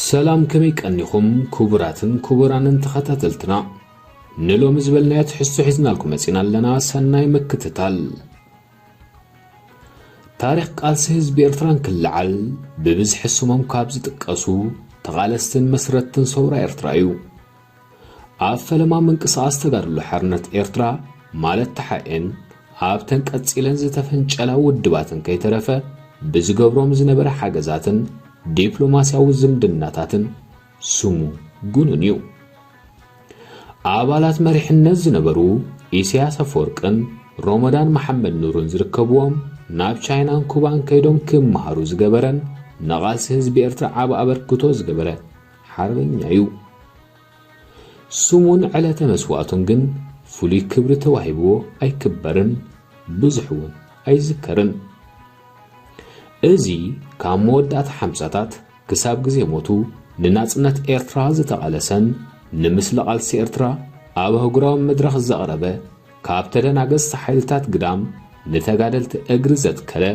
سلام كمي كأنكم كبراتن كبرانن تخطاتلتنا نلوم زبلنا تحسو حزنا لكم مسينا لنا سناي مكتتال تاريخ قالس حزب إرتران كالعل ببز حسو ممكابز تقاسو تغالستن مسرتن صورة إرترايو أفلما من قصاص تغارلو حرنت إرترا مالت تحقين أبتن كتسيلن زتفنج على ودباتن كي ترفا بزقبروم زنبر حاجزاتن ዲፕሎማሲያዊ ዝምድናታትን ስሙ ጉኑኒው አባላት መሪሕነት ዝነበሩ ኢሳያስ አፈወርቅን ሮመዳን መሐመድ ኑሩን ዝርከብዎም ናብ ቻይናን ኩባን ከይዶም ክመሃሩ ዝገበረን ነቓሲ ህዝቢ ኤርትራ ዓብ አበርክቶ ዝገበረ ሓርበኛ እዩ ስሙን ዕለተ መስዋዕቱን ግን ፍሉይ ክብሪ ተዋሂብዎ ኣይክበርን ብዙሕውን ኣይዝከርን እዚ ካብ መወዳእታ ሓምሳታት ክሳብ ግዜ ሞቱ ንናጽነት ኤርትራ ዝተቓለሰን ንምስሊ ቃልሲ ኤርትራ ኣብ ህጉራዊ መድረኽ ዘቕረበ ካብ ተደናገዝቲ ሓይልታት ግዳም ንተጋደልቲ እግሪ ዘትከለ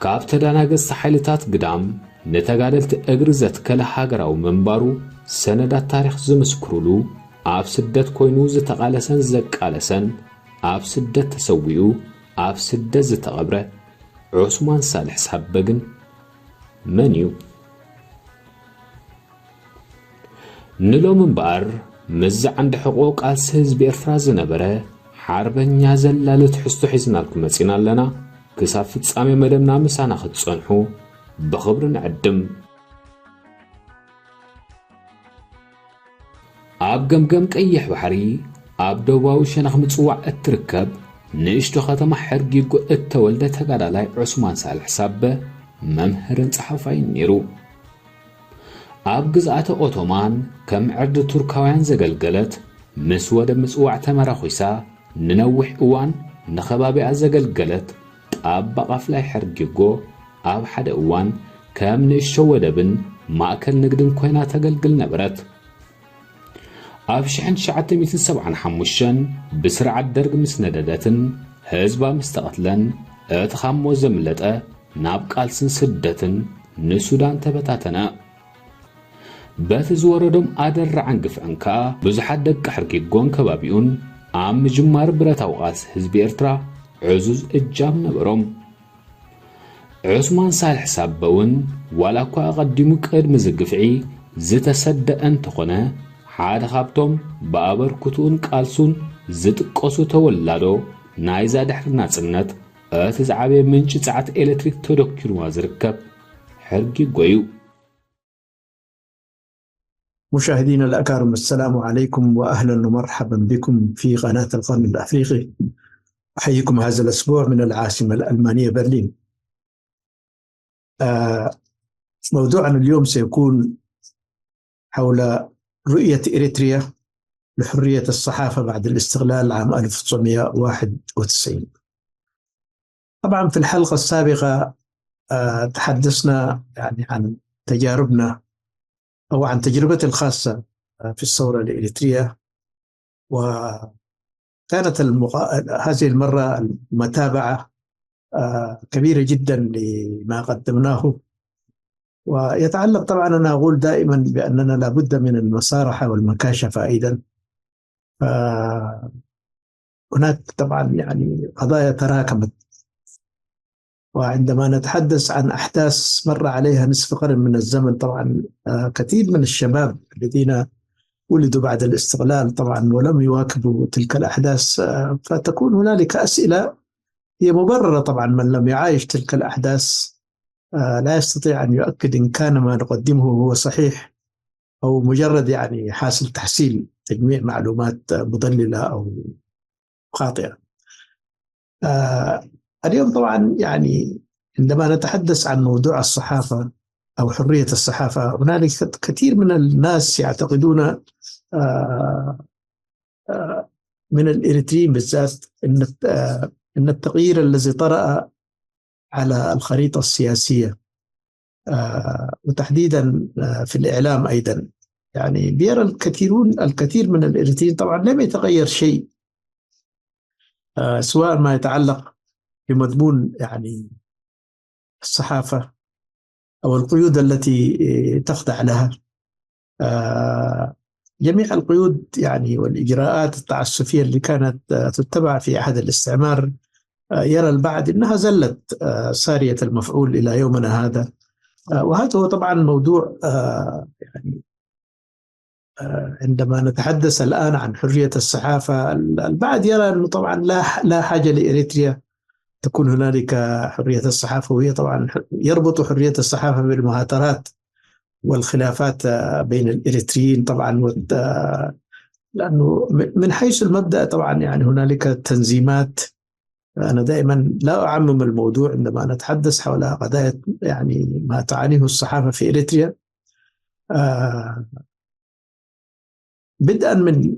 ካብ ተደናገዝቲ ሓይልታት ግዳም ንተጋደልቲ እግሪ ዘትከለ ሃገራዊ መንባሩ ሰነዳት ታሪኽ ዝምስክሩሉ ኣብ ስደት ኮይኑ ዝተቓለሰን ዘቃለሰን ኣብ ስደት ተሰዊኡ ኣብ ስደት ዝተቐብረ عثمان صالح سحبقن منيو نلو من بار مزع عند حقوق السهز بإرفراز نبرة حربا نازل لا تحسو حزنا لكم مسينا لنا كسافة سامي مدمنا مسانا خد صنحو بخبر نعدم عب قمقم كأيح بحري عب دوباو شنخ متصوع التركب نشتو ختم حرقيقو التولدة تقالالاي عثمان صالح سابة ممهرن صحفاين نيرو عب قزعة أوتومان كم عرد تركاوين زقلقلت مسودة مسوع تمراخيسا ننوح اوان نخبابي عزقلقلت عب بقفلاي حرقيقو عب حد اوان كم نشتو ودبن ماكل نقدن كوينا تقلقل نبرت ኣብ 1975 بسرعة درج مسندداتن هزبا مستقتلن اتخامو زملطه ናብ ቃልስን ስደትን ንሱዳን ተበታተና በትዝወረዶም አደረዓን ግፍዕንካ ብዙሓት ደቂ ሕርጊጎን ከባቢኡን ኣብ ምጅማር ብረታዊ ቃልሲ ህዝቢ ኤርትራ ዕዙዝ እጃም ነበሮም ዑስማን ሳልሕ ሳበውን ዋላኳ ቀዲሙ ቅድሚ ዝግፍዒ ዝተሰደአ እንተኾነ ሓደ ካብቶም በአበርክቱን ቃልሱን ዝጥቀሱ ተወላዶ ናይዛ ድሕሪ ናጽነት እቲ ዝዓበየ ምንጭ ጸዓት ኤሌክትሪክ ተደኪርዋ ዝርከብ ሕርጊ ጎዩ مشاهدينا الأكارم السلام عليكم وأهلا ومرحبا بكم في قناة القرن الأفريقي أحييكم هذا الأسبوع من العاصمة الألمانية برلين موضوعنا اليوم سيكون حول رؤية إريتريا لحرية الصحافة بعد الاستغلال عام 1991 طبعا في الحلقة السابقة تحدثنا يعني عن تجاربنا أو عن تجربتي الخاصة في الثورة الإريترية وكانت هذه المرة المتابعة كبيرة جدا لما قدمناه ويتعلق طبعا أنا أقول دائما بأننا لابد من المصارحة والمكاشفة أيضا هناك طبعا يعني قضايا تراكمت وعندما نتحدث عن أحداث مر عليها نصف قرن من الزمن طبعا كثير من الشباب الذين ولدوا بعد الاستغلال طبعا ولم يواكبوا تلك الأحداث فتكون هنالك أسئلة هي مبررة طبعا من لم يعايش تلك الأحداث لا يستطيع أن يؤكد إن كان ما نقدمه هو صحيح أو مجرد يعني حاصل تحصيل تجميع معلومات مضللة أو خاطئة. اليوم طبعا يعني عندما نتحدث عن موضوع الصحافة أو حرية الصحافة هنالك كثير من الناس يعتقدون من الإريتريين بالذات إن التغيير الذي طرأ على الخريطة السياسية وتحديدا في الإعلام أيضا يعني بيرى الكثير من الإريتريين طبعا لم يتغير شيء سواء ما يتعلق بمضمون يعني الصحافة أو القيود التي تخضع لها جميع القيود يعني والإجراءات التعسفية اللي كانت تتبع في عهد الاستعمار يرى البعض أنها زلت سارية المفعول إلى يومنا هذا. وهذا هو طبعا موضوع يعني عندما نتحدث الآن عن حرية الصحافة، البعض يرى أنه طبعا لا حاجة لإريتريا تكون هنالك حرية الصحافة، وهي طبعا يربط حرية الصحافة بالمهاترات والخلافات بين الإريتريين طبعا. لأنه من حيث المبدأ طبعا يعني هنالك تنظيمات. أنا دائما لا أعمم الموضوع عندما نتحدث حول قضايا يعني ما تعانيه الصحافة في إريتريا، بدءا من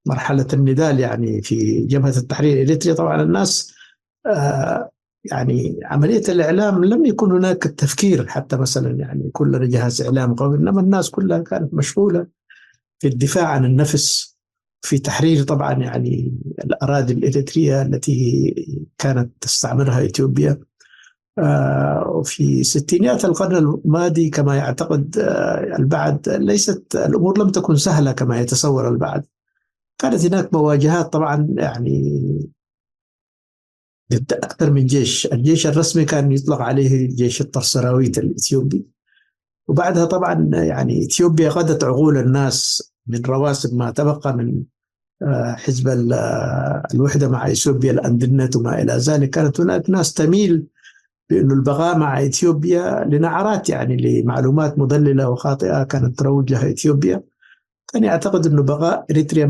مرحلة النضال يعني في جبهة التحرير الإريتري. طبعا الناس يعني عملية الإعلام لم يكن هناك التفكير حتى مثلا يعني يكون لنا جهاز إعلام قوي، إنما الناس كلها كانت مشغولة في الدفاع عن النفس، في تحرير طبعا يعني الأراضي الإريترية التي كانت تستعمرها إثيوبيا. وفي ستينيات القرن الماضي كما يعتقد البعض، ليست الأمور لم تكن سهلة كما يتصور البعض. كانت هناك مواجهات طبعا يعني ضد أكثر من جيش. الجيش الرسمي كان يطلق عليه جيش الطرسراويت الإثيوبي، وبعدها طبعا يعني إثيوبيا قادت عقول الناس من رواسب ما تبقى من حزب الوحدة مع إثيوبيا الأندنت وما إلى ذلك. كانت هناك ناس تميل بأنه البقاء مع إثيوبيا لنعرات يعني لمعلومات مضللة وخاطئة كانت تروج لها إثيوبيا. كان يعتقد أنه بقاء إريتريا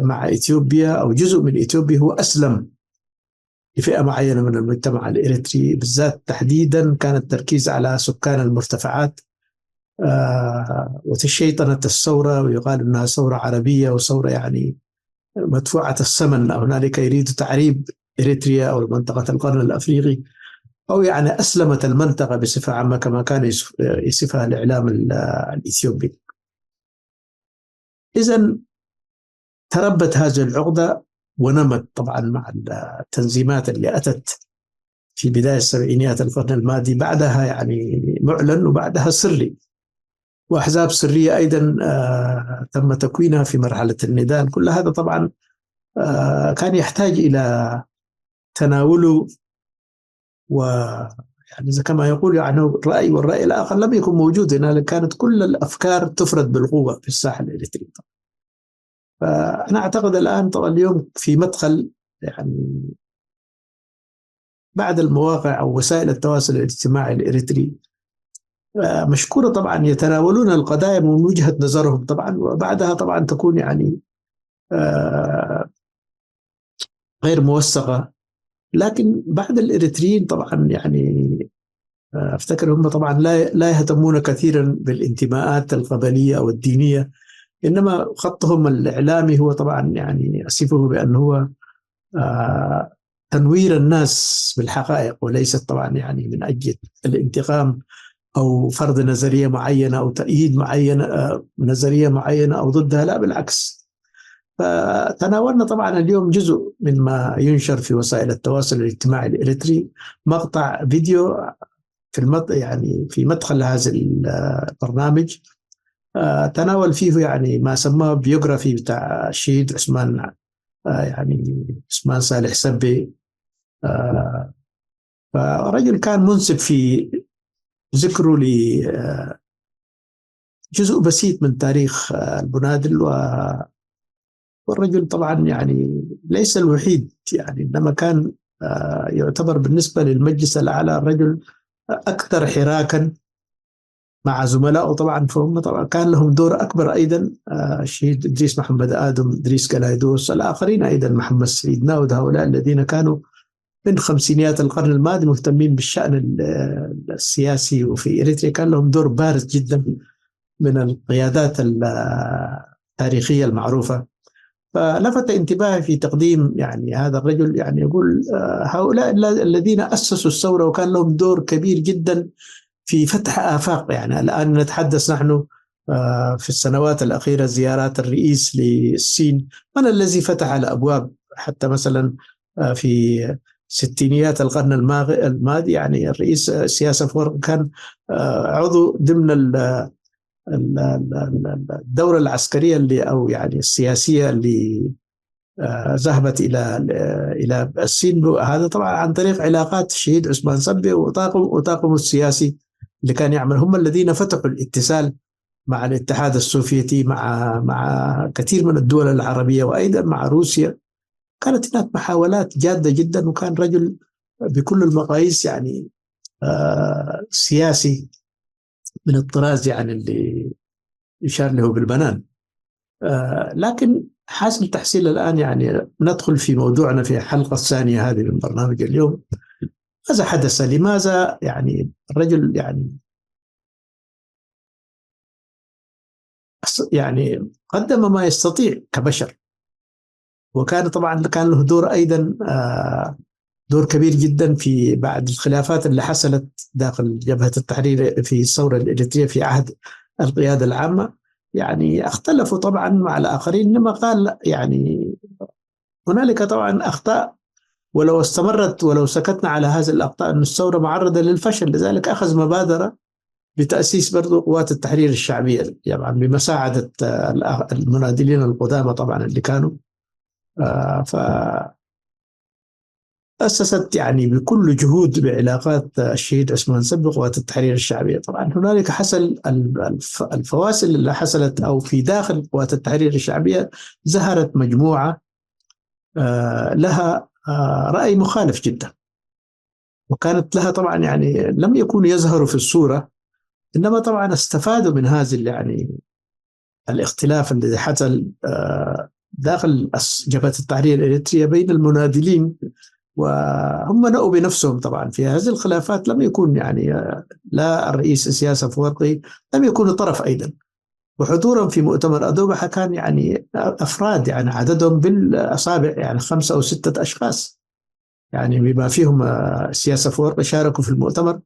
مع إثيوبيا أو جزء من إثيوبيا هو أسلم لفئة معينة من المجتمع الإريتري بالذات. تحديدا كان التركيز على سكان المرتفعات وتشيطنة الثورة، ويقال أنها ثورة عربية وثورة يعني مدفوعة الثمن. هنالك يريد تعريب إريتريا أو منطقة القرن الأفريقي، أو يعني أسلمت المنطقة بصفة عامة كما كان يصفها الإعلام الإثيوبي. إذن تربت هذه العقدة ونمت طبعا مع التنظيمات اللي أتت في بداية السبعينيات القرن الماضي، بعدها يعني معلن وبعدها سري، وأحزاب سرية أيضا تم تكوينها في مرحلة النضال. كل هذا طبعا كان يحتاج إلى تناوله، ويعني إذا كما يقول يعني الرأي والرأي الآخر لم يكن موجود هنا، كانت كل الأفكار تفرد بالقوة في الساحة الإريترية. فأنا أعتقد الآن طبعا اليوم في مدخل يعني بعد المواقع أو وسائل التواصل الاجتماعي الإريتري مشكورة طبعا يتناولون القضايا من وجهة نظرهم طبعا، وبعدها طبعا تكون يعني غير موثقة. لكن بعد الإريتريين طبعا يعني أفتكر هم طبعا لا يهتمون كثيرا بالانتماءات القبلية أو الدينية، إنما خطهم الإعلامي هو طبعا يعني أصفه بأنه هو تنوير الناس بالحقائق، وليست طبعا يعني من أجل الانتقام أو فرض نظرية معينة أو تأييد نظرية معينة أو ضدها، لا بالعكس. فتناولنا طبعا اليوم جزء من ما ينشر في وسائل التواصل الاجتماعي الإريتري، مقطع فيديو يعني في مدخل هذا البرنامج تناول فيه يعني ما سماه بيوغرافي بتاع الشهيد عثمان يعني عثمان صالح سبي. فرجل كان منسب في ذكره لجزء بسيط من تاريخ البنادل، والرجل طبعا يعني ليس الوحيد يعني، إنما كان يعتبر بالنسبة للمجلس الأعلى الرجل أكثر حراكا مع زملائه طبعا. فهم طبعا كان لهم دور أكبر أيضا، الشهيد إدريس محمد آدم، إدريس قلايدوس، الآخرين أيضا محمد سعيد ناود، هؤلاء الذين كانوا من خمسينيات القرن الماضي مهتمين بالشأن السياسي. وفي إريتريا كان لهم دور بارز جدا من القيادات التاريخية المعروفة. فلفت انتباهي في تقديم يعني هذا الرجل، يعني يقول هؤلاء الذين أسسوا الثورة وكان لهم دور كبير جدا في فتح آفاق. يعني الآن نتحدث نحن في السنوات الأخيرة زيارات الرئيس للصين، من الذي فتح الأبواب؟ حتى مثلا في ستينيات القرن الماضي يعني الرئيس سياسة فور كان عضو ضمن الدورة العسكرية اللي أو يعني السياسية اللي ذهبت إلى الصين، هذا طبعا عن طريق علاقات الشهيد عثمان صبي وطاقم السياسي اللي كان يعمل، هم الذين فتحوا الاتصال مع الاتحاد السوفيتي، مع كثير من الدول العربية وأيضا مع روسيا. كانت هناك محاولات جادة جدا، وكان رجل بكل المقاييس يعني سياسي من الطراز يعني اللي يشار له بالبنان. لكن حاصل تحصيل الآن يعني ندخل في موضوعنا في الحلقة الثانية هذه من برنامج اليوم. ماذا حدث؟ لماذا يعني الرجل يعني قدم ما يستطيع كبشر، وكان طبعا كان له دور أيضا دور كبير جدا في بعد الخلافات اللي حصلت داخل جبهة التحرير في الثورة الإريترية في عهد القيادة العامة. يعني اختلفوا طبعا مع الآخرين، إنما قال يعني هنالك طبعا أخطاء، ولو استمرت ولو سكتنا على هذه الأخطاء أن الثورة معرضة للفشل. لذلك أخذ مبادرة بتأسيس برضو قوات التحرير الشعبية، يعني بمساعدة المناضلين القدامى طبعا اللي كانوا أسست يعني بكل جهود بعلاقات الشهيد عثمان صبي قوات التحرير الشعبية. طبعا هنالك حصل الفواصل اللي حصلت، أو في داخل قوات التحرير الشعبية ظهرت مجموعة لها رأي مخالف جدا، وكانت لها طبعا يعني لم يكونوا يظهروا في الصورة، إنما طبعا استفادوا من هذه يعني الاختلاف الذي حصل داخل جبهة التحرير الإريترية بين المناضلين، وهم نأوا بنفسهم طبعا في هذه الخلافات. لم يكون يعني لا الرئيس إسياس أفورقي لم يكون طرف أيضا، وحضورهم في مؤتمر أدوبة كان يعني أفراد يعني عددهم بالأصابع، يعني 5 أو 6 أشخاص، يعني بما فيهم إسياس أفورقي شاركوا في المؤتمر.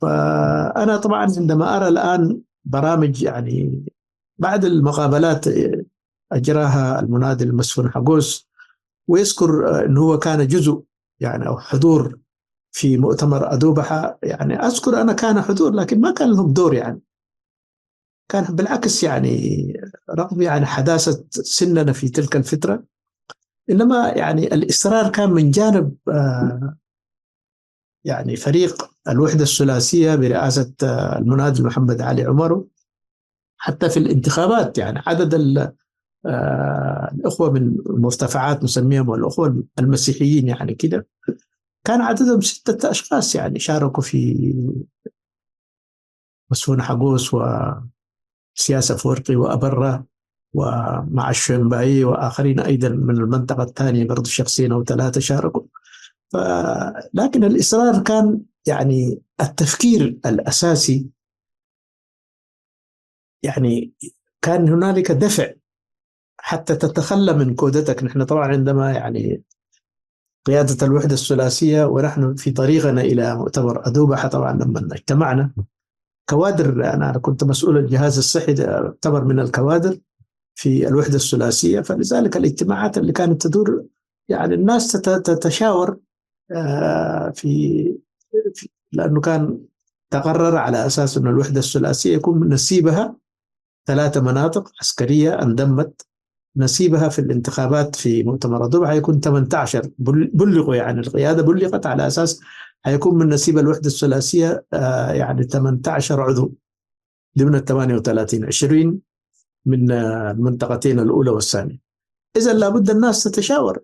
فأنا طبعا عندما أرى الآن برامج يعني بعد المقابلات أجراها المناضل مسفون حقوس، ويذكر أنه هو كان جزء يعني أو حضور في مؤتمر أدوبحة، يعني أذكر أنا كان حضور لكن ما كان لهم دور، يعني كان بالعكس يعني رغم يعني حداثة سننا في تلك الفترة، إنما يعني الإصرار كان من جانب يعني فريق الوحدة الثلاثية برئاسة المناضل محمد علي عمرو. حتى في الانتخابات يعني عدد الأخوة من المرتفعات نسميهم والأخوة المسيحيين يعني كده كان عددهم 6 أشخاص يعني شاركوا في مسفون حقوس وسياسة فورقي وأبرة ومع الشنبائي وآخرين أيضا من المنطقة الثانية برضو شخصين أو 3 شاركوا. لكن الإصرار كان يعني التفكير الأساسي، يعني كان هنالك دفع حتى تتخلى من كودتك. نحن طبعا عندما يعني قيادة الوحدة الثلاثية ونحن في طريقنا إلى مؤتمر أدوبة، طبعا لما اجتمعنا كوادر، أنا كنت مسؤول الجهاز الصحي، أعتبر من الكوادر في الوحدة الثلاثية، فلذلك الاجتماعات اللي كانت تدور يعني الناس تتشاور في لأنه كان تقرر على أساس أن الوحدة الثلاثية يكون من نسيبها 3 مناطق عسكرية انضمت، نسيبها في الانتخابات في مؤتمر أدوبة حيكون 18. بلغوا يعني القيادة بلغت على أساس حيكون من نسيب الوحدة الثلاثية يعني 18 عضو ضمن 38، 20 من المنطقتين الأولى والثانية. إذا لابد الناس تتشاور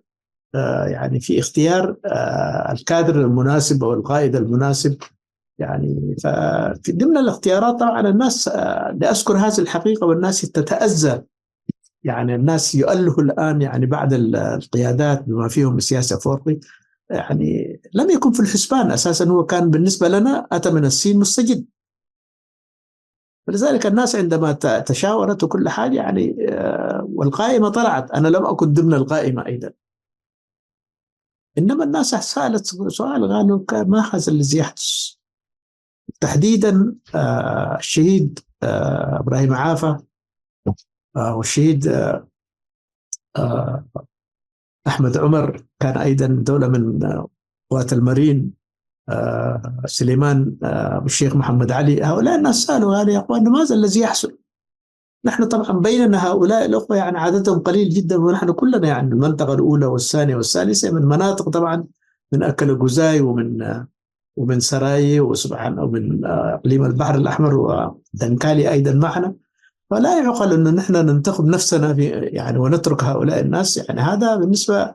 يعني في اختيار الكادر المناسب أو القائد المناسب. يعني ففي ضمن الاختيارات طبعا الناس لأذكر هذه الحقيقة والناس تتأذى، يعني الناس يؤله الآن يعني بعد القيادات بما فيهم سياسة فورقي يعني لم يكن في الحسبان أساسا. هو كان بالنسبة لنا أتى من الصين مستجد، ولذلك الناس عندما تشاورت وكل حاجة يعني والقائمة طلعت، أنا لم أكن ضمن القائمة أيضا، إنما الناس سألت سؤال قالوا ما هذا الذي يحدث تحديدا. الشهيد إبراهيم عافا والشهيد أحمد عمر كان أيضا دولة من قوات المارين سليمان الشيخ محمد علي، هؤلاء الناس سألوا هذا يا أخوان ماذا الذي يحصل؟ نحن طبعا بيننا هؤلاء الأخوة يعني عددهم قليل جدا، ونحن كلنا يعني المنطقة الأولى والثانية والثالثة من مناطق طبعا من أكل جزاي ومن سراي وسبحان ومن إقليم البحر الأحمر ودنكالي أيضا معنا. فلا يعقل أنه نحن ننتخب نفسنا في يعني ونترك هؤلاء الناس، يعني هذا بالنسبة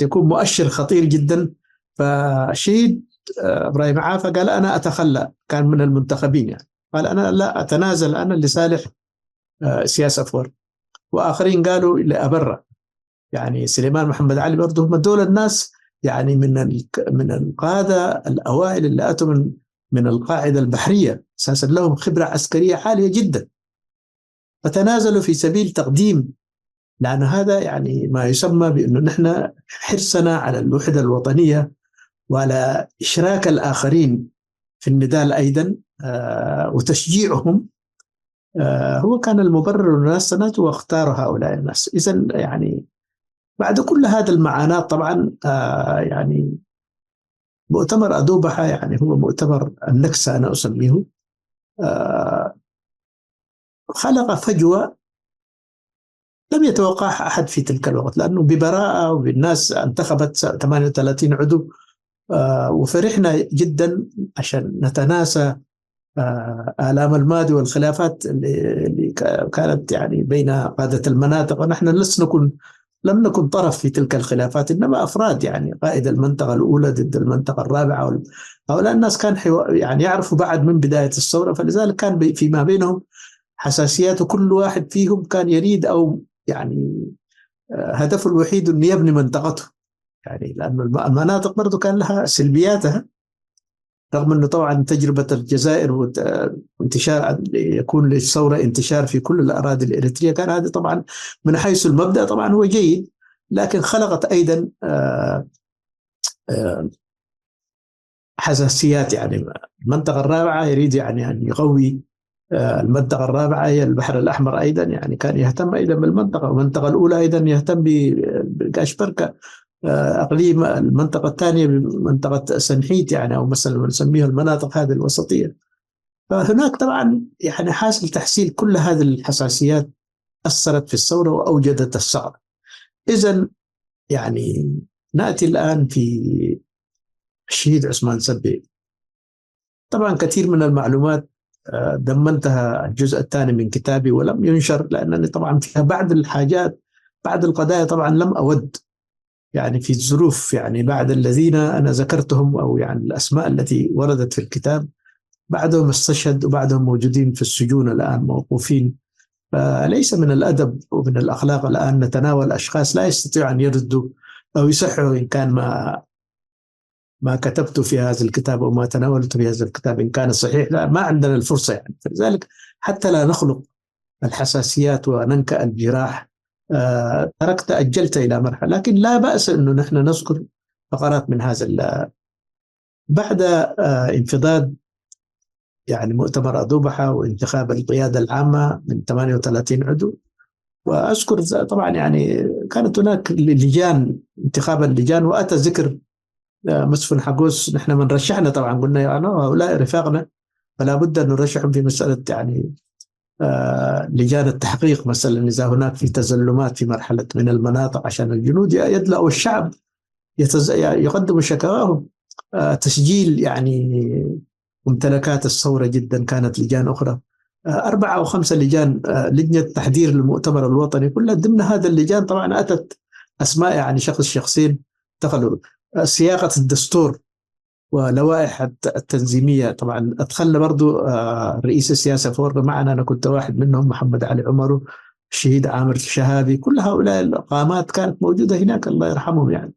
يكون مؤشر خطير جدا. فالشهيد إبراهيم عافا قال أنا أتخلى، كان من المنتخبين يعني، قال أنا لا أتنازل أنا لصالح سياسة فور. وآخرين قالوا لأبرة، يعني سليمان محمد علي برضه هم دول الناس يعني من القادة الأوائل اللي أتوا من القاعدة البحرية، أساسا لهم خبرة عسكرية عالية جدا، فتنازلوا في سبيل تقديم، لأن هذا يعني ما يسمى بأنه نحن حرصنا على الوحدة الوطنية وعلى إشراك الآخرين في النضال أيضا وتشجيعهم. هو كان المبرر الناس تنازلوا واختاروا هؤلاء الناس. إذن يعني بعد كل هذا المعاناة طبعا يعني مؤتمر أدوبحة يعني هو مؤتمر النكسة أنا أسميه، خلق فجوة لم يتوقعها أحد في تلك الوقت، لأنه ببراءة وبالناس انتخبت 38 عضو، وفرحنا جدا عشان نتناسى آلام الماضي والخلافات اللي كانت يعني بين قادة المناطق، ونحن لم نكن طرف في تلك الخلافات، إنما أفراد يعني قائد المنطقة الأولى ضد المنطقة الرابعة. هؤلاء الناس كان يعني يعرفوا بعد من بداية الثورة، فلذلك كان فيما بينهم حساسيات، وكل واحد فيهم كان يريد أو يعني هدفه الوحيد أن يبني منطقته، يعني لأن المناطق برضو كان لها سلبياتها، رغم أنه طبعا تجربة الجزائر وانتشار يكون للثورة انتشار في كل الأراضي الإريترية، كان هذا طبعا من حيث المبدأ طبعا هو جيد، لكن خلقت أيضا حساسيات. يعني المنطقة الرابعة يريد يعني أن يقوي المنطقة الرابعة هي البحر الأحمر أيضا، يعني كان يهتم أيضا بالمنطقة، والمنطقة الأولى أيضا يهتم بقاشبركة، أقليم المنطقة الثانية بمنطقة سنحيت يعني، أو مثلا نسميها المناطق هذه الوسطية. فهناك طبعا يعني حاصل تحصيل كل هذه الحساسيات أثرت في الثورة وأوجدت الثغرة. إذن يعني نأتي الآن في الشهيد عثمان سبي. طبعا كثير من المعلومات ضمنتها الجزء الثاني من كتابي ولم ينشر، لأنني طبعا فيها بعض الحاجات بعض القضايا طبعا لم أود يعني في الظروف، يعني بعد الذين أنا ذكرتهم أو يعني الأسماء التي وردت في الكتاب بعدهم استشهد وبعدهم موجودين في السجون الآن موقوفين. فليس من الأدب ومن الأخلاق الآن نتناول أشخاص لا يستطيعوا أن يردوا أو يصحوا إن كان ما كتبت في هذا الكتاب وما تناولت في هذا الكتاب إن كان صحيح، لا ما عندنا الفرصة يعني. فلذلك حتى لا نخلق الحساسيات وننكأ الجراح أجلت إلى مرحلة، لكن لا بأس أنه نحن نذكر فقرات من هذا بعد انفضاد يعني مؤتمر أدوبحة وانتخاب القيادة العامة من 38 عضو. وأذكر طبعا يعني كانت هناك لجان انتخاب اللجان، وأتى ذكر مسفن حقوس، نحن من رشحنا طبعا قلنا يعني هؤلاء رفاقنا فلا بد أن نرشحهم في مسألة يعني لجان التحقيق مثلا إذا هناك في تزلمات في مرحلة من المناطق، عشان الجنود يدلأوا الشعب يقدموا شكواهم. تسجيل يعني ممتلكات الثورة جدا كانت لجان أخرى، 4 أو 5 لجان، لجنة تحضير المؤتمر الوطني كلها ضمن هذا اللجان طبعا أتت أسماء يعني شخصين دخلوا. سياقة الدستور ولوائح التنظيمية طبعا أدخلنا برضو رئيس السياسة فور معنا، أنا كنت واحد منهم، محمد علي عمر، الشهيد عامر الشهابي، كل هؤلاء القامات كانت موجودة هناك الله يرحمهم يعني.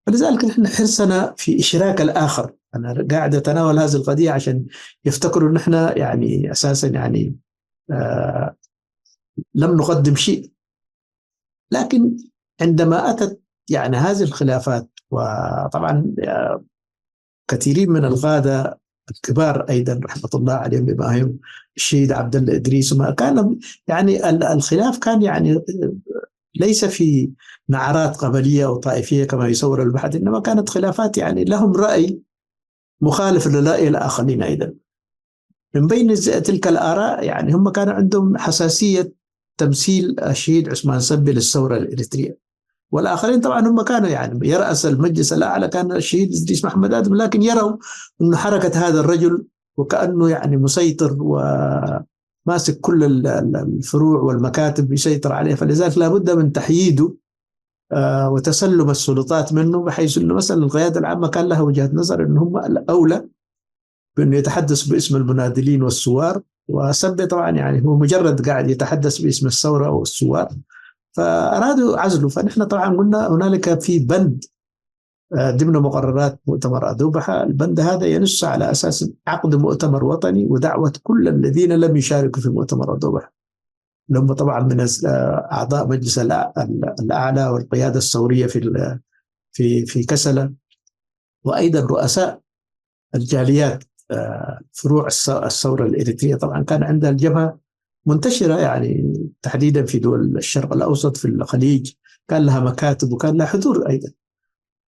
فلذلك نحن حرصنا في إشراك الآخر. أنا قاعد أتناول هذه القضية عشان يفتكروا نحن يعني أساسا يعني لم نقدم شيء، لكن عندما أتت يعني هذه الخلافات، وطبعا كثيرين من القادة الكبار أيضا رحمة الله عليهم بما هم الشهيد عبد الله إدريس، وما كان يعني الخلاف كان يعني ليس في نعرات قبلية أو طائفية كما يصور البحث، إنما كانت خلافات يعني لهم رأي مخالف لرأي الآخرين أيضا. من بين تلك الآراء يعني هم كانوا عندهم حساسية تمثيل الشهيد عثمان سبي للثورة الإريترية، والآخرين طبعا هم كانوا يعني يرأس المجلس الأعلى كان الشهيد إدريس محمد آدم، لكن يروا أن حركة هذا الرجل وكأنه يعني مسيطر وماسك كل الفروع والمكاتب يسيطر عليه، فلذلك لابد من تحييده وتسلم السلطات منه، بحيث أنه مثلا القيادة العامة كان لها وجهة نظر أن هم الأولى بأنه يتحدث باسم المناضلين والثوار، وسبي طبعا يعني هو مجرد قاعد يتحدث باسم الثورة والثوار، فأرادوا عزله. فنحن طبعا قلنا هنالك في بند ضمن مقررات مؤتمر أدوبحة، البند هذا ينص على أساس عقد مؤتمر وطني ودعوة كل الذين لم يشاركوا في مؤتمر أدوبحة، لهم طبعا من أعضاء مجلس الأعلى والقيادة الثورية في كسلة، وأيضا رؤساء الجاليات فروع الثورة الإريترية. طبعا كان عندها الجبهة منتشرة يعني تحديدا في دول الشرق الأوسط، في الخليج كان لها مكاتب وكان لها حضور أيضا.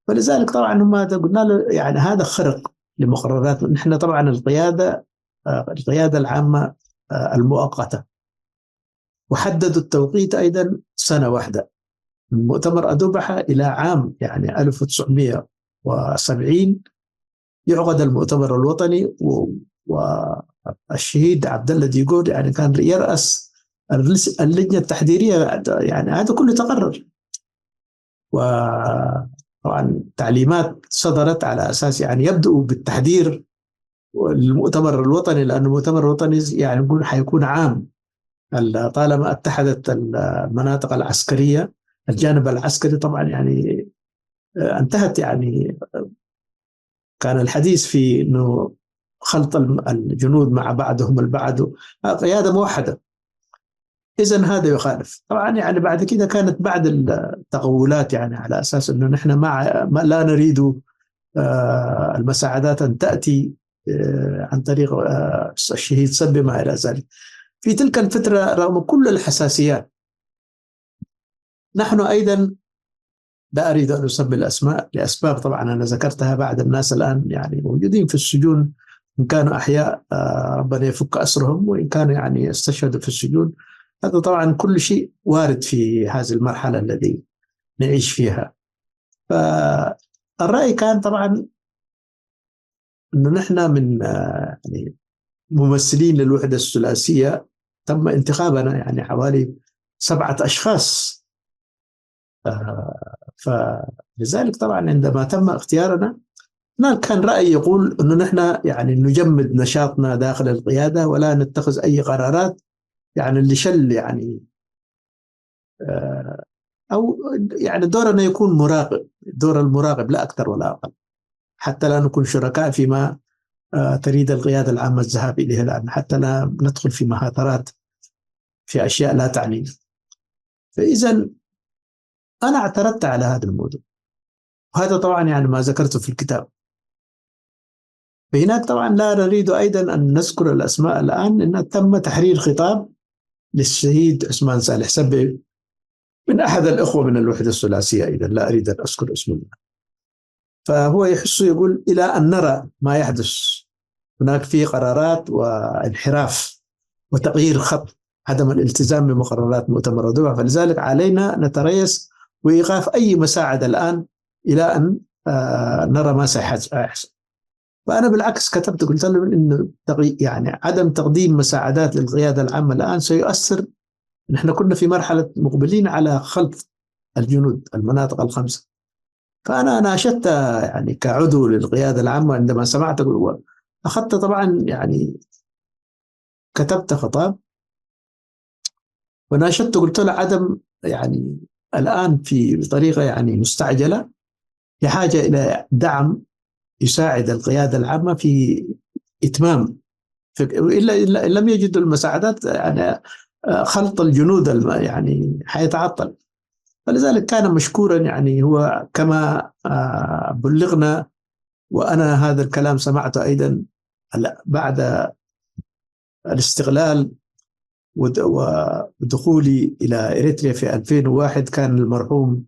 فلذلك طبعا هم قلنا له يعني هذا خرق لمقررات. نحن طبعا القيادة العامة المؤقتة، وحددوا التوقيت أيضا سنة واحدة من مؤتمر أدوبحة إلى عام يعني 1970 يعقد المؤتمر الوطني، والشهيد عبد الله ديغور يعني كان يرأس اللجنة التحضيرية. يعني هذا كله تقرر، وطبعا تعليمات صدرت على أساس يعني يبدأوا بالتحضير المؤتمر الوطني، لأن المؤتمر الوطني يعني نقول حيكون عام طالما اتحدت المناطق العسكرية. الجانب العسكري طبعا يعني انتهت، يعني كان الحديث في انه خلط الجنود مع بعضهم البعض، قيادة موحدة. إذن هذا يخالف طبعا. يعني بعد كده كانت بعد التقولات يعني على أساس أنه نحن لا نريد المساعدات أن تأتي عن طريق الشهيد سبي ما إلى ذلك. في تلك الفترة رغم كل الحساسيات نحن أيضا لا أريد أن أسمي الأسماء لأسباب طبعا أنا ذكرتها، بعد الناس الآن يعني موجودين في السجون، إن كانوا أحياء ربنا يفك أسرهم، وإن كانوا يعني استشهدوا في السجون. هذا طبعا كل شيء وارد في هذه المرحلة التي نعيش فيها. فالرأي كان طبعا أنه نحن من يعني ممثلين للوحدة الثلاثية تم انتخابنا يعني حوالي 7 أشخاص. فلذلك طبعا عندما تم اختيارنا كان رأي يقول أنه نحن يعني نجمد نشاطنا داخل القيادة ولا نتخذ أي قرارات، يعني اللي شل يعني أو يعني دورنا يكون مراقب، دور المراقب لا أكثر ولا أقل، حتى لا نكون شركاء فيما تريد القيادة العامة الذهاب إليه، لأن حتى لا ندخل في مهاترات في أشياء لا تعنينا. فإذا أنا اعترضت على هذا الموضوع، وهذا طبعا يعني ما ذكرته في الكتاب. فهناك طبعا لا نريد أيضا أن نذكر الأسماء الآن، إن تم تحرير خطاب للشهيد عثمان صالح سبي من أحد الأخوة من الوحدة الثلاثية، إذا لا أريد أن أذكر اسمه. فهو يحس يقول إلى أن نرى ما يحدث هناك في قرارات وانحراف وتغيير خط، عدم الالتزام بمقررات مؤتمر أدوبحة، فلذلك علينا نتريث وإيقاف أي مساعدة الآن إلى أن نرى ما سيحصل. فأنا بالعكس كتبت قلت لهم إنه يعني عدم تقديم مساعدات للقيادة العامة الآن سيؤثر. نحن كنا في مرحلة مقبلين على خلط الجنود المناطق الخمسة. فأنا ناشدت يعني كعضو للقيادة العامة عندما سمعت أخذت طبعا يعني كتبت خطاب وناشدت قلت له عدم يعني الآن في طريقة يعني مستعجلة بحاجة إلى دعم يساعد القيادة العامة في إتمام، إلا لم يجدوا المساعدات يعني خلط الجنود يعني حيتعطل. فلذلك كان مشكورا، يعني هو كما بلغنا، وأنا هذا الكلام سمعته أيضا بعد الاستقلال ودخولي إلى إريتريا في 2001. كان المرحوم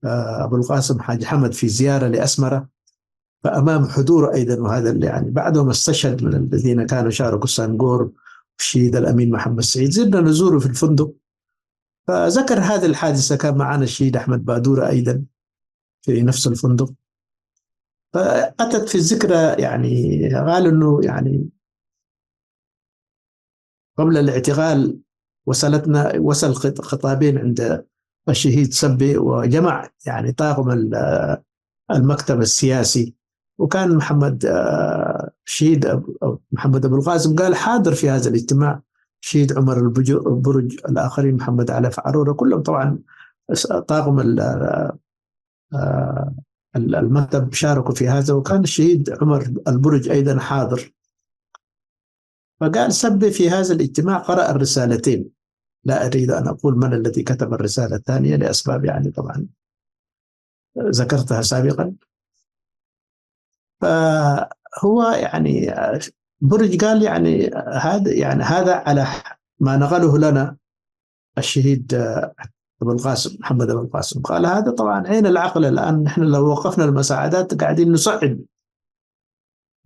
أبو القاسم حاج حمد في زيارة لأسمرة، فأمام حضور أيضا، وهذا اللي يعني بعدهم استشهد من الذين كانوا شاركوا سانغور والشهيد الأمين محمد سعيد، زرنا نزوره في الفندق، فذكر هذه الحادثة. كان معنا الشهيد أحمد بادورة أيضا في نفس الفندق، فأتت في الذكرى يعني قال أنه يعني قبل الاعتقال وصل خطابين عند الشهيد سبي، وجمع يعني طاقم المكتب السياسي، وكان محمد الشهيد محمد أبو القاسم قال حاضر في هذا الاجتماع، شهيد عمر البرج، الآخرين محمد علي فعرورة، كلهم طبعا طاقم المكتب شاركوا في هذا، وكان الشهيد عمر البرج أيضا حاضر. فقال سبي في هذا الاجتماع قرأ الرسالتين، لا أريد أن أقول من الذي كتب الرسالة الثانية لأسباب يعني طبعا ذكرتها سابقا. فهو يعني برج قال يعني هذا على ما نقله لنا الشهيد أبو القاسم محمد أبو القاسم، قال هذا طبعا عين العقل. الآن نحن لو وقفنا المساعدات قاعدين نصعد،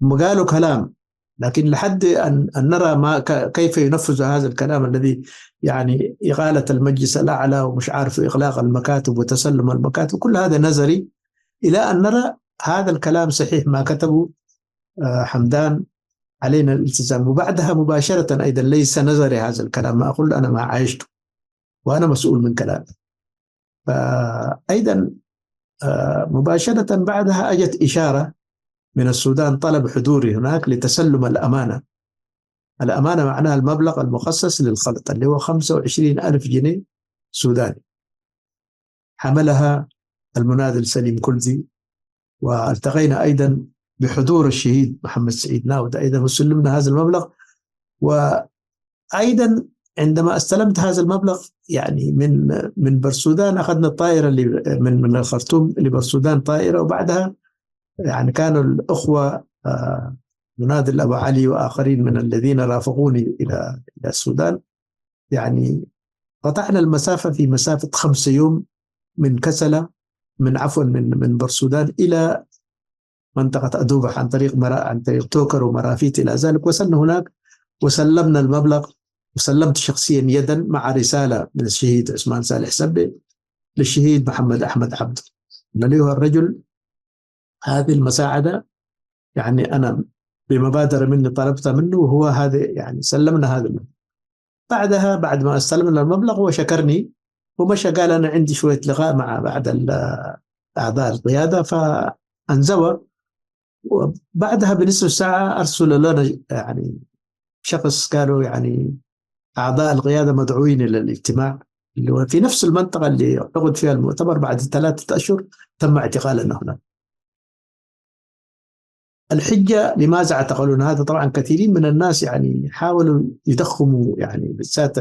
هم قالوا كلام، لكن لحد أن نرى كيف ينفذ هذا الكلام الذي يعني إغالة المجلس الأعلى ومش عارف إغلاق المكاتب وتسلم المكاتب، كل هذا نظري، إلى أن نرى هذا الكلام صحيح ما كتبه حمدان، علينا الالتزام. وبعدها مباشرة أيضا ليس نظري هذا الكلام، ما أقول أنا ما عايشته وأنا مسؤول من كلامي. فأيضا مباشرة بعدها أجت إشارة من السودان طلب حضوري هناك لتسلم الأمانة. الأمانة معناها المبلغ المخصص للخلط اللي هو 25,000 جنيه سوداني، حملها المناضل سليم كلزي، والتقينا أيضا بحضور الشهيد محمد سعيد ناود أيضا وسلمنا هذا المبلغ. وأيضا عندما استلمت هذا المبلغ يعني من برسودان، أخذنا الطائرة من الخرطوم لبرسودان طائرة، وبعدها يعني كانوا الأخوة مناضل أبو علي وآخرين من الذين رافقوني إلى السودان، يعني قطعنا المسافة في مسافة 5 يوم من كسلة، من برسودان إلى منطقة أدوبة عن طريق توكر ومرافيت إلى ذلك. وصلنا هناك وسلمنا المبلغ، وسلمت شخصيا يدا مع رسالة من الشهيد عثمان صالح سبي للشهيد محمد أحمد عبد، الذي هو الرجل هذه المساعدة يعني أنا بمبادرة مني طلبتها منه، وهو هذا يعني سلمنا هذا المبلغ. بعدها بعد ما استلمنا المبلغ هو شكرني ومشى، قال أنا عندي شوية لقاء مع بعض أعضاء القيادة فأنزوى. وبعدها بنصف ساعة أرسل لنا يعني شخص، قالوا يعني أعضاء القيادة مدعوين إلى الاجتماع اللي هو في نفس المنطقة اللي عقد فيها المؤتمر. بعد 3 أشهر تم اعتقالنا هناك. الحجة لماذا اعتقلون؟ هذا طبعا كثيرين من الناس يعني حاولوا يضخموا، يعني بالذات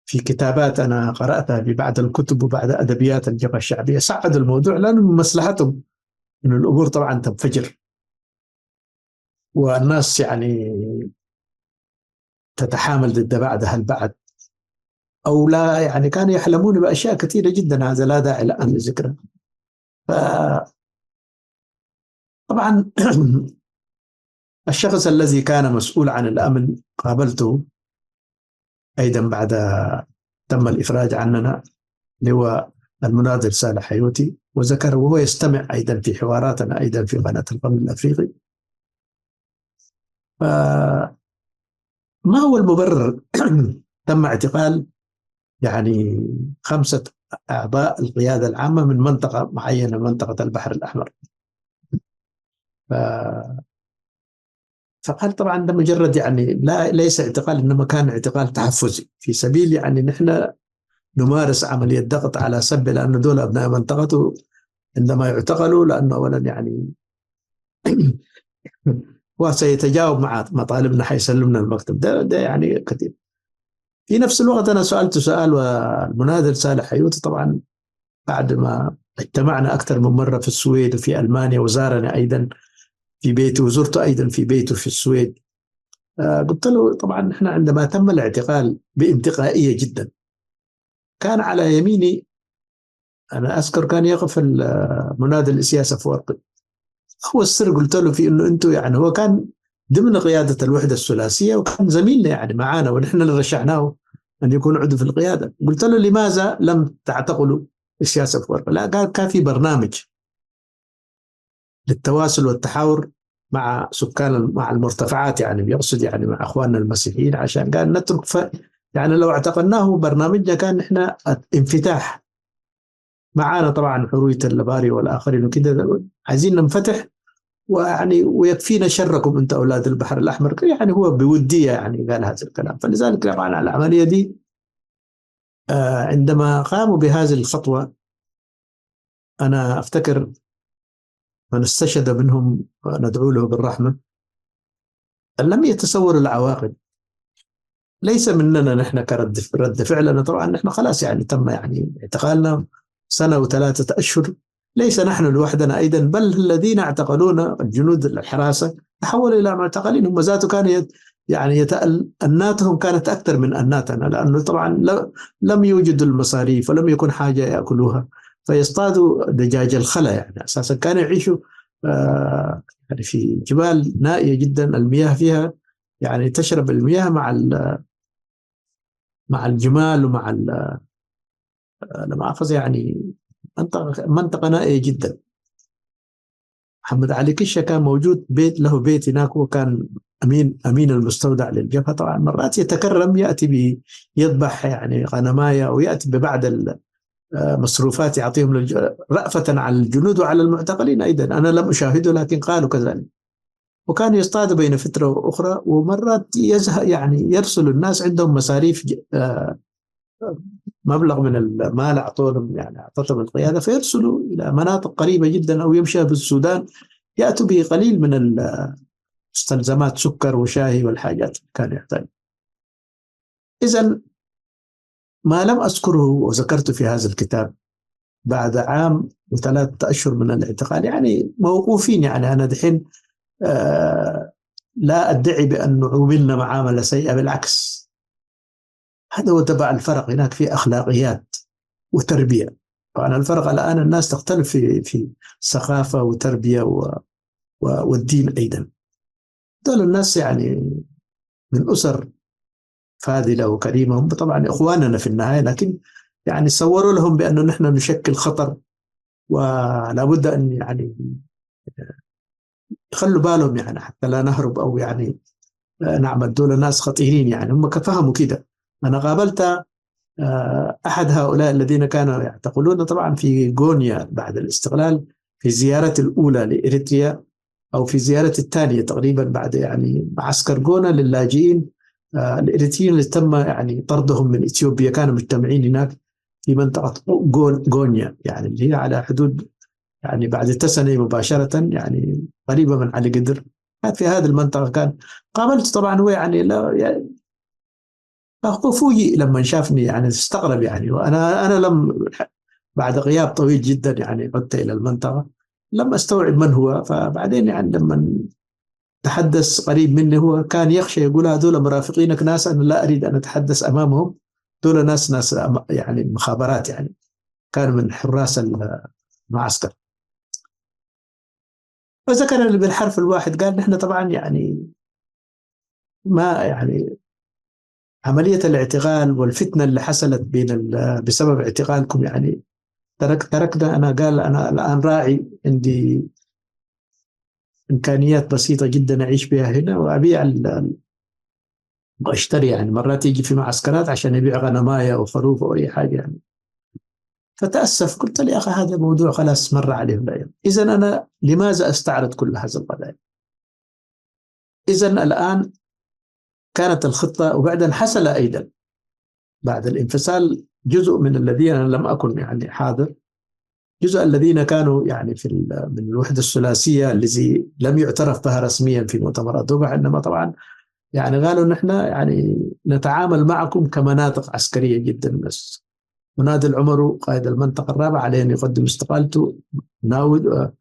في كتابات أنا قرأتها في بعض الكتب وبعض أدبيات الجبهة الشعبية، صعدوا الموضوع لأنه من مصلحتهم إن الأمور طبعا تنفجر والناس يعني تتحامل ضد بعضها البعض أو لا، يعني كانوا يحلمون بأشياء كثيرة جدا، هذا لا داعي الآن لذكره. طبعا الشخص الذي كان مسؤول عن الأمن قابلته أيضا بعد تم الإفراج عننا، اللي هو المناضل صالح حيوتي، وذكر وهو يستمع أيضا في حواراتنا أيضا في قناة القمر الأفريقي. ما هو المبرر تم اعتقال يعني 5 أعضاء القيادة العامة من منطقة معينة، منطقة البحر الأحمر؟ فقال طبعا ده مجرد يعني ليس اعتقال، إنما كان اعتقال تحفزي في سبيل يعني نحن نمارس عملية ضغط على سبي، لأن دول أبناء منطقته عندما يعتقلوا لأنه أولا يعني وسيتجاوب مع مطالبنا حيسلمنا المكتب ده يعني كثير. في نفس الوقت أنا سألت سؤال، والمناضل صالح حيوتي طبعا بعد ما اجتمعنا أكثر من مرة في السويد وفي ألمانيا وزارنا أيضا في بيته وزرته أيضا في بيته في السويد، قلت له طبعا إحنا عندما تم الاعتقال بانتقائية جدا، كان على يميني أنا أذكر كان يقف المناضل السياسة فورقي، هو السر قلت له في انه انتم يعني، هو كان ضمن قياده الوحده الثلاثيه وكان زميلنا يعني معانا، ونحن اللي رشحناه ان يكون عضو في القياده. قلت له لماذا لم تعتقلوا السياسه في ورقه؟ لا، قال كان في برنامج للتواصل والتحاور مع سكان مع المرتفعات، يعني بيقصد يعني مع اخواننا المسيحيين، عشان قال نترك يعني لو اعتقلناه برنامجنا كان احنا انفتاح معانا طبعا حريه اللباري والاخرين وكده، عايزين ننفتح ويعني ويكفينا شركم انت اولاد البحر الاحمر، يعني هو بوديه يعني قال هذا الكلام. فلذلك طبعا العمليه دي عندما قاموا بهذه الخطوه، انا افتكر من استشهد منهم ندعو له بالرحمه لم يتصور العواقب، ليس مننا نحن رد فعلنا طبعا، نحن خلاص يعني تم يعني اعتقالنا سنه وثلاثه اشهر، ليس نحن لوحدنا ايضا، بل الذين اعتقلونا الجنود الحراسه تحولوا الى معتقلين، هم ذاته كان يعني اناتهم كانت اكثر من اناتنا، لانه طبعا لم يوجدوا المصاريف ولم يكن حاجه ياكلوها، فيصطادوا دجاج الخلا، يعني اساسا كانوا يعيشوا يعني في جبال نائيه جدا المياه فيها، يعني تشرب المياه مع الجمال ومع لما أخذ يعني منطقة نائية جدا. محمد علي كشة كان موجود له بيت هناك، وكان أمين المستودع للجبهة، طبعا مرات يتكرم يأتي يذبح يعني غنماية، أو يأتي ببعض المصروفات يعطيهم رأفة على الجنود وعلى المعتقلين أيضا، أنا لم أشاهده لكن قالوا كذلك. وكان يصطاد بين فترة وأخرى، ومرات يزهق يعني يرسل الناس عندهم مصاريف مبلغ من المال أعطوهم، يعني أعطتهم القيادة فيرسلوا إلى مناطق قريبة جدا، أو يمشى بالسودان يأتوا بقليل من المستلزمات، سكر وشاهي والحاجات كان يحتاج. إذن ما لم أذكره وذكرته في هذا الكتاب، بعد عام وثلاثة أشهر من الاعتقال يعني موقوفين، يعني أنا دحين لا أدعي بأن عوملنا معاملة سيئة، بالعكس، هذا هو تبع الفرق، هناك في أخلاقيات وتربية. طبعا الفرق الآن الناس تختلف في ثقافة وتربية والدين أيضا. دول الناس يعني من أسر فاضلة وكريمة، هم طبعا إخواننا في النهاية، لكن يعني صوروا لهم بأنه نحن نشكل خطر، ولا بد أن يعني يخلوا بالهم يعني حتى لا نهرب، أو يعني نعمل، دول ناس خطيرين يعني، هم فهموا كده. أنا قابلت أحد هؤلاء الذين كانوا يعتقلون طبعا في غونيا بعد الاستقلال، في زيارة الأولى لإريتريا، أو في زيارة الثانية تقريبا بعد يعني معسكر غونا للاجئين الإريتريين اللي تم يعني طردهم من إثيوبيا، كانوا مجتمعين هناك في منطقة غونيا، يعني اللي هي على حدود يعني بعد تسني مباشرة، يعني قريبة من علي قدر، في هذه المنطقة. كان قابلت طبعا هو يعني لا هو فوجئ لما شافني، يعني استغرب يعني، وانا لم بعد غياب طويل جدا يعني عدت الى المنطقه، لم استوعب من هو. فبعدين يعني لما تحدث قريب مني، هو كان يخشى يقول هذول مرافقينك ناس انا لا اريد ان اتحدث امامهم، دول ناس يعني مخابرات، يعني كانوا من حراس المعسكر. فذكر بالحرف الواحد، قال نحن طبعا يعني ما يعني عملية الاعتقال والفتنة اللي حصلت بسبب اعتقالكم، يعني تركنا. أنا قال أنا الآن راعي، عندي إمكانيات بسيطة جدا أعيش بها هنا، وأبيع وأشتري، يعني مرات يجي في معسكرات عشان يبيع غنماية أو خروف أو أي حاجة يعني. فتأسف، قلت لي يا أخي هذا موضوع خلاص مر عليه الأيام، إذا أنا لماذا أستعرض كل هذه القضايا؟ إذا الآن كانت الخطة، وبعدين حصل أيضا بعد الانفصال جزء من الذين لم أكن يعني حاضر، جزء الذين كانوا يعني من الوحدة الثلاثية الذي لم يعترف بها رسميا في مؤتمرات دوبا، إنما طبعا يعني قالوا نحن يعني نتعامل معكم كمناطق عسكرية جدا بس. ونادي العمر قائد المنطقة الرابعة عليه أن يقدم استقالته، ناود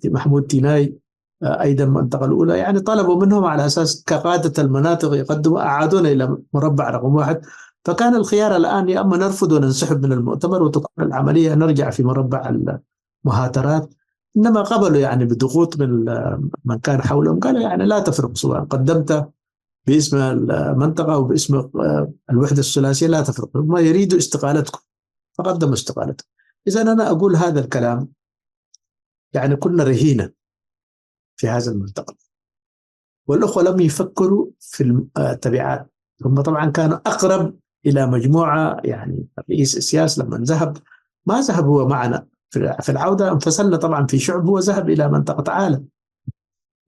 محمود تيناي أيضا المنطقة الأولى، يعني طلبوا منهم على أساس كقادة المناطق يقدموا، أعادونا إلى مربع رقم واحد. فكان الخيار الآن يا أما نرفض وننسحب من المؤتمر وتكون العملية نرجع في مربع المهاترات، إنما قبلوا يعني بضغوط من كان حولهم، قالوا يعني لا تفرق سواء قدمت باسم المنطقة أو باسم الوحدة الثلاثية، لا تفرق، هم يريدوا استقالتكم فقدموا استقالتكم. إذا أنا أقول هذا الكلام يعني كنا رهينة في هذا المنطقة، والأخوة لم يفكروا في التبعات. هم طبعا كانوا أقرب إلى مجموعة، يعني رئيس السياسة لما ذهب ما ذهب هو معنا في العودة، انفصلنا طبعا في شعب، هو ذهب إلى منطقة عالم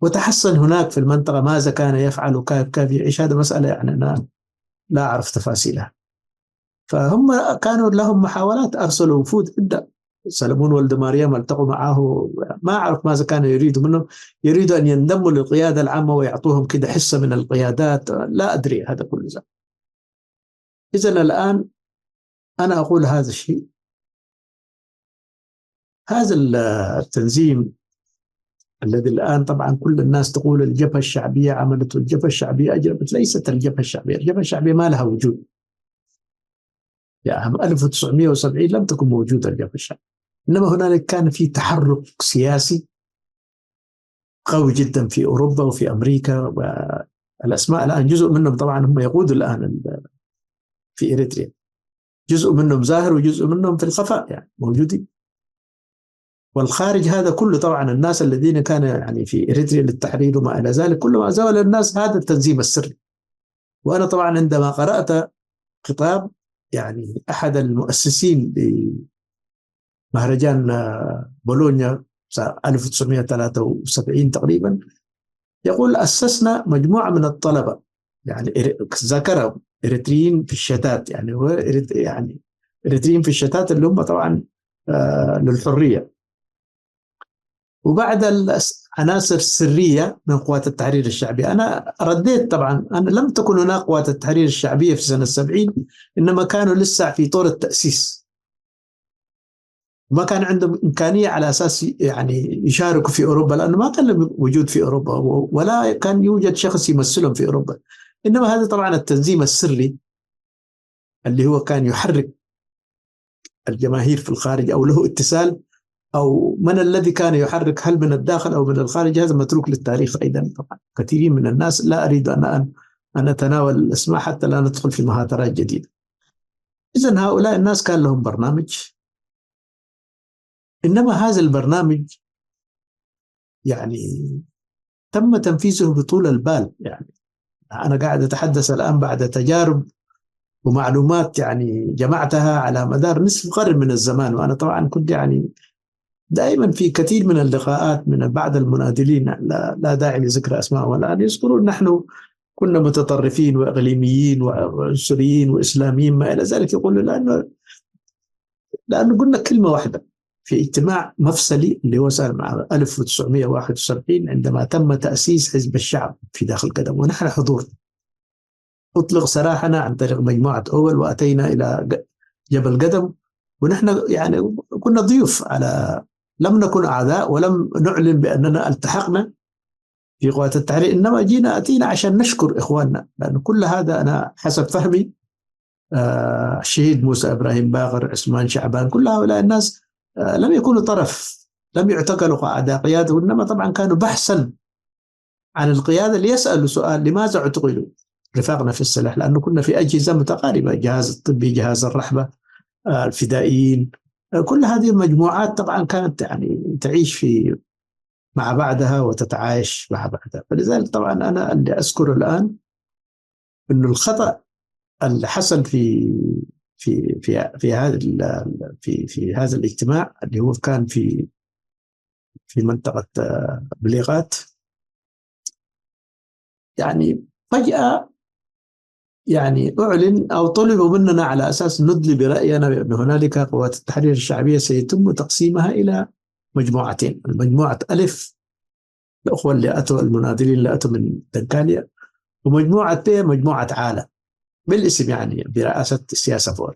وتحسن هناك في المنطقة. ماذا كان يفعل كيف يعيش هذا مسألة يعني أنا لا أعرف تفاصيلها. فهم كانوا لهم محاولات، أرسلوا وفود عدة، سلمون ولد مريم التقوا معه، ما أعرف ماذا كانوا يريدوا منهم، يريدوا أن ينضموا للقيادة العامة ويعطوهم كده حصة من القيادات، لا أدري هذا كله ذلك. إذن الآن أنا أقول هذا الشيء، هذا التنظيم الذي الآن طبعا كل الناس تقول الجبهة الشعبية عملت والجبهة الشعبية أجربت، ليست الجبهة الشعبية، الجبهة الشعبية ما لها وجود. يعني 1970 لم تكن موجودة الجبهة الشعبية، إنما هنالك كان في تحرك سياسي قوي جدا في أوروبا وفي أمريكا، والأسماء الآن جزء منهم طبعا هم يقودوا الآن في إريتريا، جزء منهم ظاهر وجزء منهم في الخفاء يعني موجودين. والخارج هذا كله طبعا الناس الذين كانوا يعني في إريتريا للتحرير وما إلى ذلك، كل ما زال الناس هذا التنظيم السري. وأنا طبعا عندما قرأت خطاب يعني أحد المؤسسين لمهرجان بولونيا 1973 تقريبا، يقول أسسنا مجموعة من الطلبة، يعني ذكرهم إريتريين في الشتات، يعني هو يعني إريتريين في الشتات اللي هم طبعا للحرية، وبعد العناصر السرية من قوات التحرير الشعبي. أنا رديت طبعا، أنا لم تكن هناك قوات التحرير الشعبية في سنة 70، إنما كانوا لسه في طور التأسيس، ما كان عندهم إمكانية على أساس يعني يشاركوا في أوروبا، لأنه ما كان لهم وجود في أوروبا ولا كان يوجد شخص يمثلهم في أوروبا. إنما هذا طبعا التنظيم السري اللي هو كان يحرك الجماهير في الخارج أو له اتصال، أو من الذي كان يحرك، هل من الداخل أو من الخارج، هذا متروك للتاريخ أيضا. طبعا كثيرين من الناس لا أريد أن أتناول الأسماء حتى لا ندخل في مهاترات جديدة. إذن هؤلاء الناس كان لهم برنامج، إنما هذا البرنامج يعني تم تنفيذه بطول البال. يعني أنا قاعد أتحدث الآن بعد تجارب ومعلومات يعني جمعتها على مدار نصف قرن من الزمان، وأنا طبعا كنت يعني دائما في كثير من اللقاءات من بعض المناضلين، لا داعي لذكر أسماء والآن، يذكرون نحن كنا متطرفين وإقليميين وعنصريين وإسلاميين ما إلى ذلك. يقولوا لأنه قلنا كلمة واحدة في اجتماع مفصلي اللي هو صار مع 1971 عندما تم تأسيس حزب الشعب في داخل قدم، ونحن حضور، أطلق سراحنا عن طريق مجموعة أول وأتينا إلى جبل قدم، ونحن يعني كنا ضيوف، لم نكن أعداء ولم نعلن بأننا التحقنا في قوات التحرير، إنما أتينا عشان نشكر إخواننا، لأن كل هذا أنا حسب فهمي الشهيد موسى إبراهيم باقر، عثمان شعبان، كل هؤلاء الناس لم يكونوا طرف، لم يعتقلوا قاعدة قيادة، وإنما طبعا كانوا بحثا عن القيادة ليسألوا سؤال لماذا اعتقلوا رفاقنا في السلاح، لأنه كنا في أجهزة متقاربة، جهاز الطبي، جهاز الرحبة، الفدائيين، كل هذه المجموعات طبعا كانت يعني تعيش مع بعضها وتتعايش مع بعضها. فلذلك طبعا أنا اللي أذكر الآن إنه الخطأ اللي حصل في هذا الاجتماع اللي هو كان في منطقة بليغات، يعني فجأة يعني أعلن أو طلبوا مننا على أساس ندلي برأينا بأن هنالك قوات التحرير الشعبية سيتم تقسيمها إلى مجموعتين، المجموعة ألف الأخوة اللي أتوا المناضلين اللي أتوا من دنكاليا، ومجموعة ب مجموعة عالم بالاسم يعني برئاسة السياسة فوق.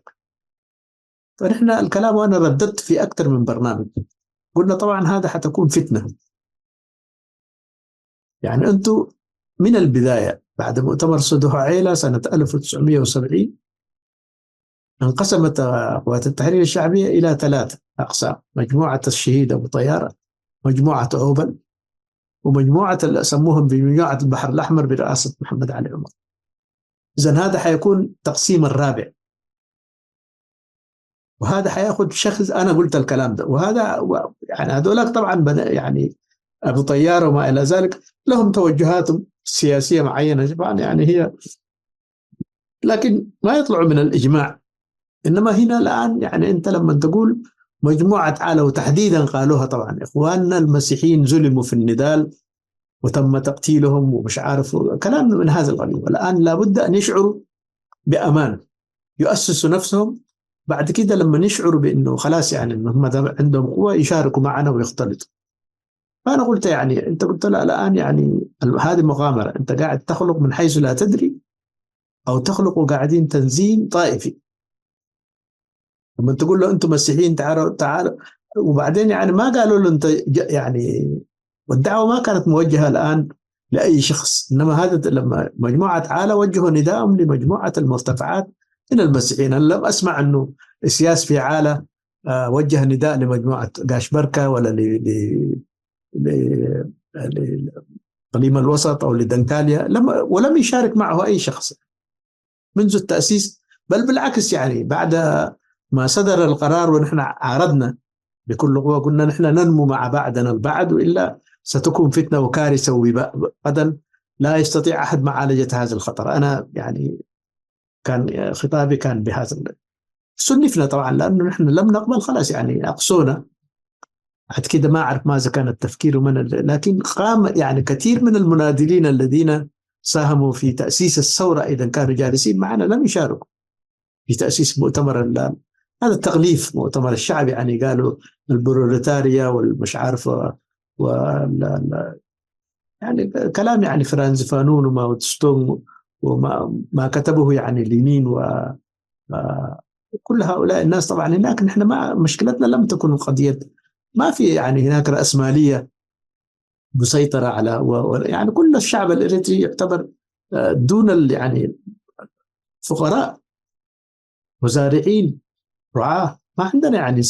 فنحن الكلام وأنا رددت في أكثر من برنامج، قلنا طبعا هذا حتكون فتنة، يعني أنتم من البداية بعد مؤتمر صدوح عيلة سنة 1970 انقسمت قوات التحرير الشعبية إلى 3 أقسام، مجموعة الشهيد أبو طيارة مجموعة عوبل، ومجموعة اللي سموهم بمجموعة البحر الأحمر برئاسة محمد علي عمر. إذن هذا حيكون تقسيم الرابع، وهذا حياخد شخص. أنا قلت الكلام ده، وهذا يعني هذولاك طبعا يعني أبو طيار وما إلى ذلك لهم توجهات سياسية معينة طبعا، يعني هي، لكن ما يطلعوا من الإجماع. إنما هنا الآن يعني أنت لما تقول مجموعة عالة، وتحديدا قالوها طبعا إخواننا المسيحيين ظلموا في النضال وتم تقتيلهم ومش عارف كلام من هذا القبيل، والآن لابد أن يشعروا بأمان، يؤسسوا نفسهم. بعد كده لما يشعروا بأنه خلاص يعني هم عندهم قوة يشاركوا معنا ويختلطوا. فأنا قلت يعني أنت قلت لا الآن يعني هذه مغامرة، أنت قاعد تخلق من حيث لا تدري، أو تخلقوا قاعدين تنظيم طائفي. لما تقول له أنتم مسيحيين تعالوا تعالوا، وبعدين يعني ما قالوا له أنت يعني، والدعوة ما كانت موجهة الآن لأي شخص، إنما هذا لما مجموعة عالة وجهوا نداءهم لمجموعة المرتفعات من المسيحيين. أنا لم أسمع أنه سياس في عالة وجه نداء لمجموعة قاش بركة ولا لإقليم الوسط أو لدنكاليا، ولم يشارك معه أي شخص منذ التأسيس. بل بالعكس يعني بعد ما صدر القرار ونحن عارضنا بكل قوة، قلنا نحن ننمو مع بعضنا البعض، وإلا ستكون فتنة وكارثة وباء غدا لا يستطيع أحد معالجة هذا الخطر. أنا يعني كان خطابي كان بهذا. سنفنا طبعا لأنه نحن لم نقبل، خلاص يعني أقصونا. بعد كده ما أعرف ماذا كان التفكير لكن قام يعني كثير من المناضلين الذين ساهموا في تأسيس الثورة إذا كانوا جالسين معنا لم يشاركوا في تأسيس مؤتمر هذا التغليف مؤتمر الشعب. يعني قالوا البروليتاريا والمش عارف يعني كلام يعني فرانز فانون وما تستون وما كتبه يعني لينين وكل هؤلاء الناس. طبعا هناك نحن ما مشكلتنا لم تكن قضية، ما في يعني هناك رأسمالية مسيطرة على يعني كل الشعب الإريتري يعتبر دون يعني فقراء مزارعين رعاة، ما عندنا يعني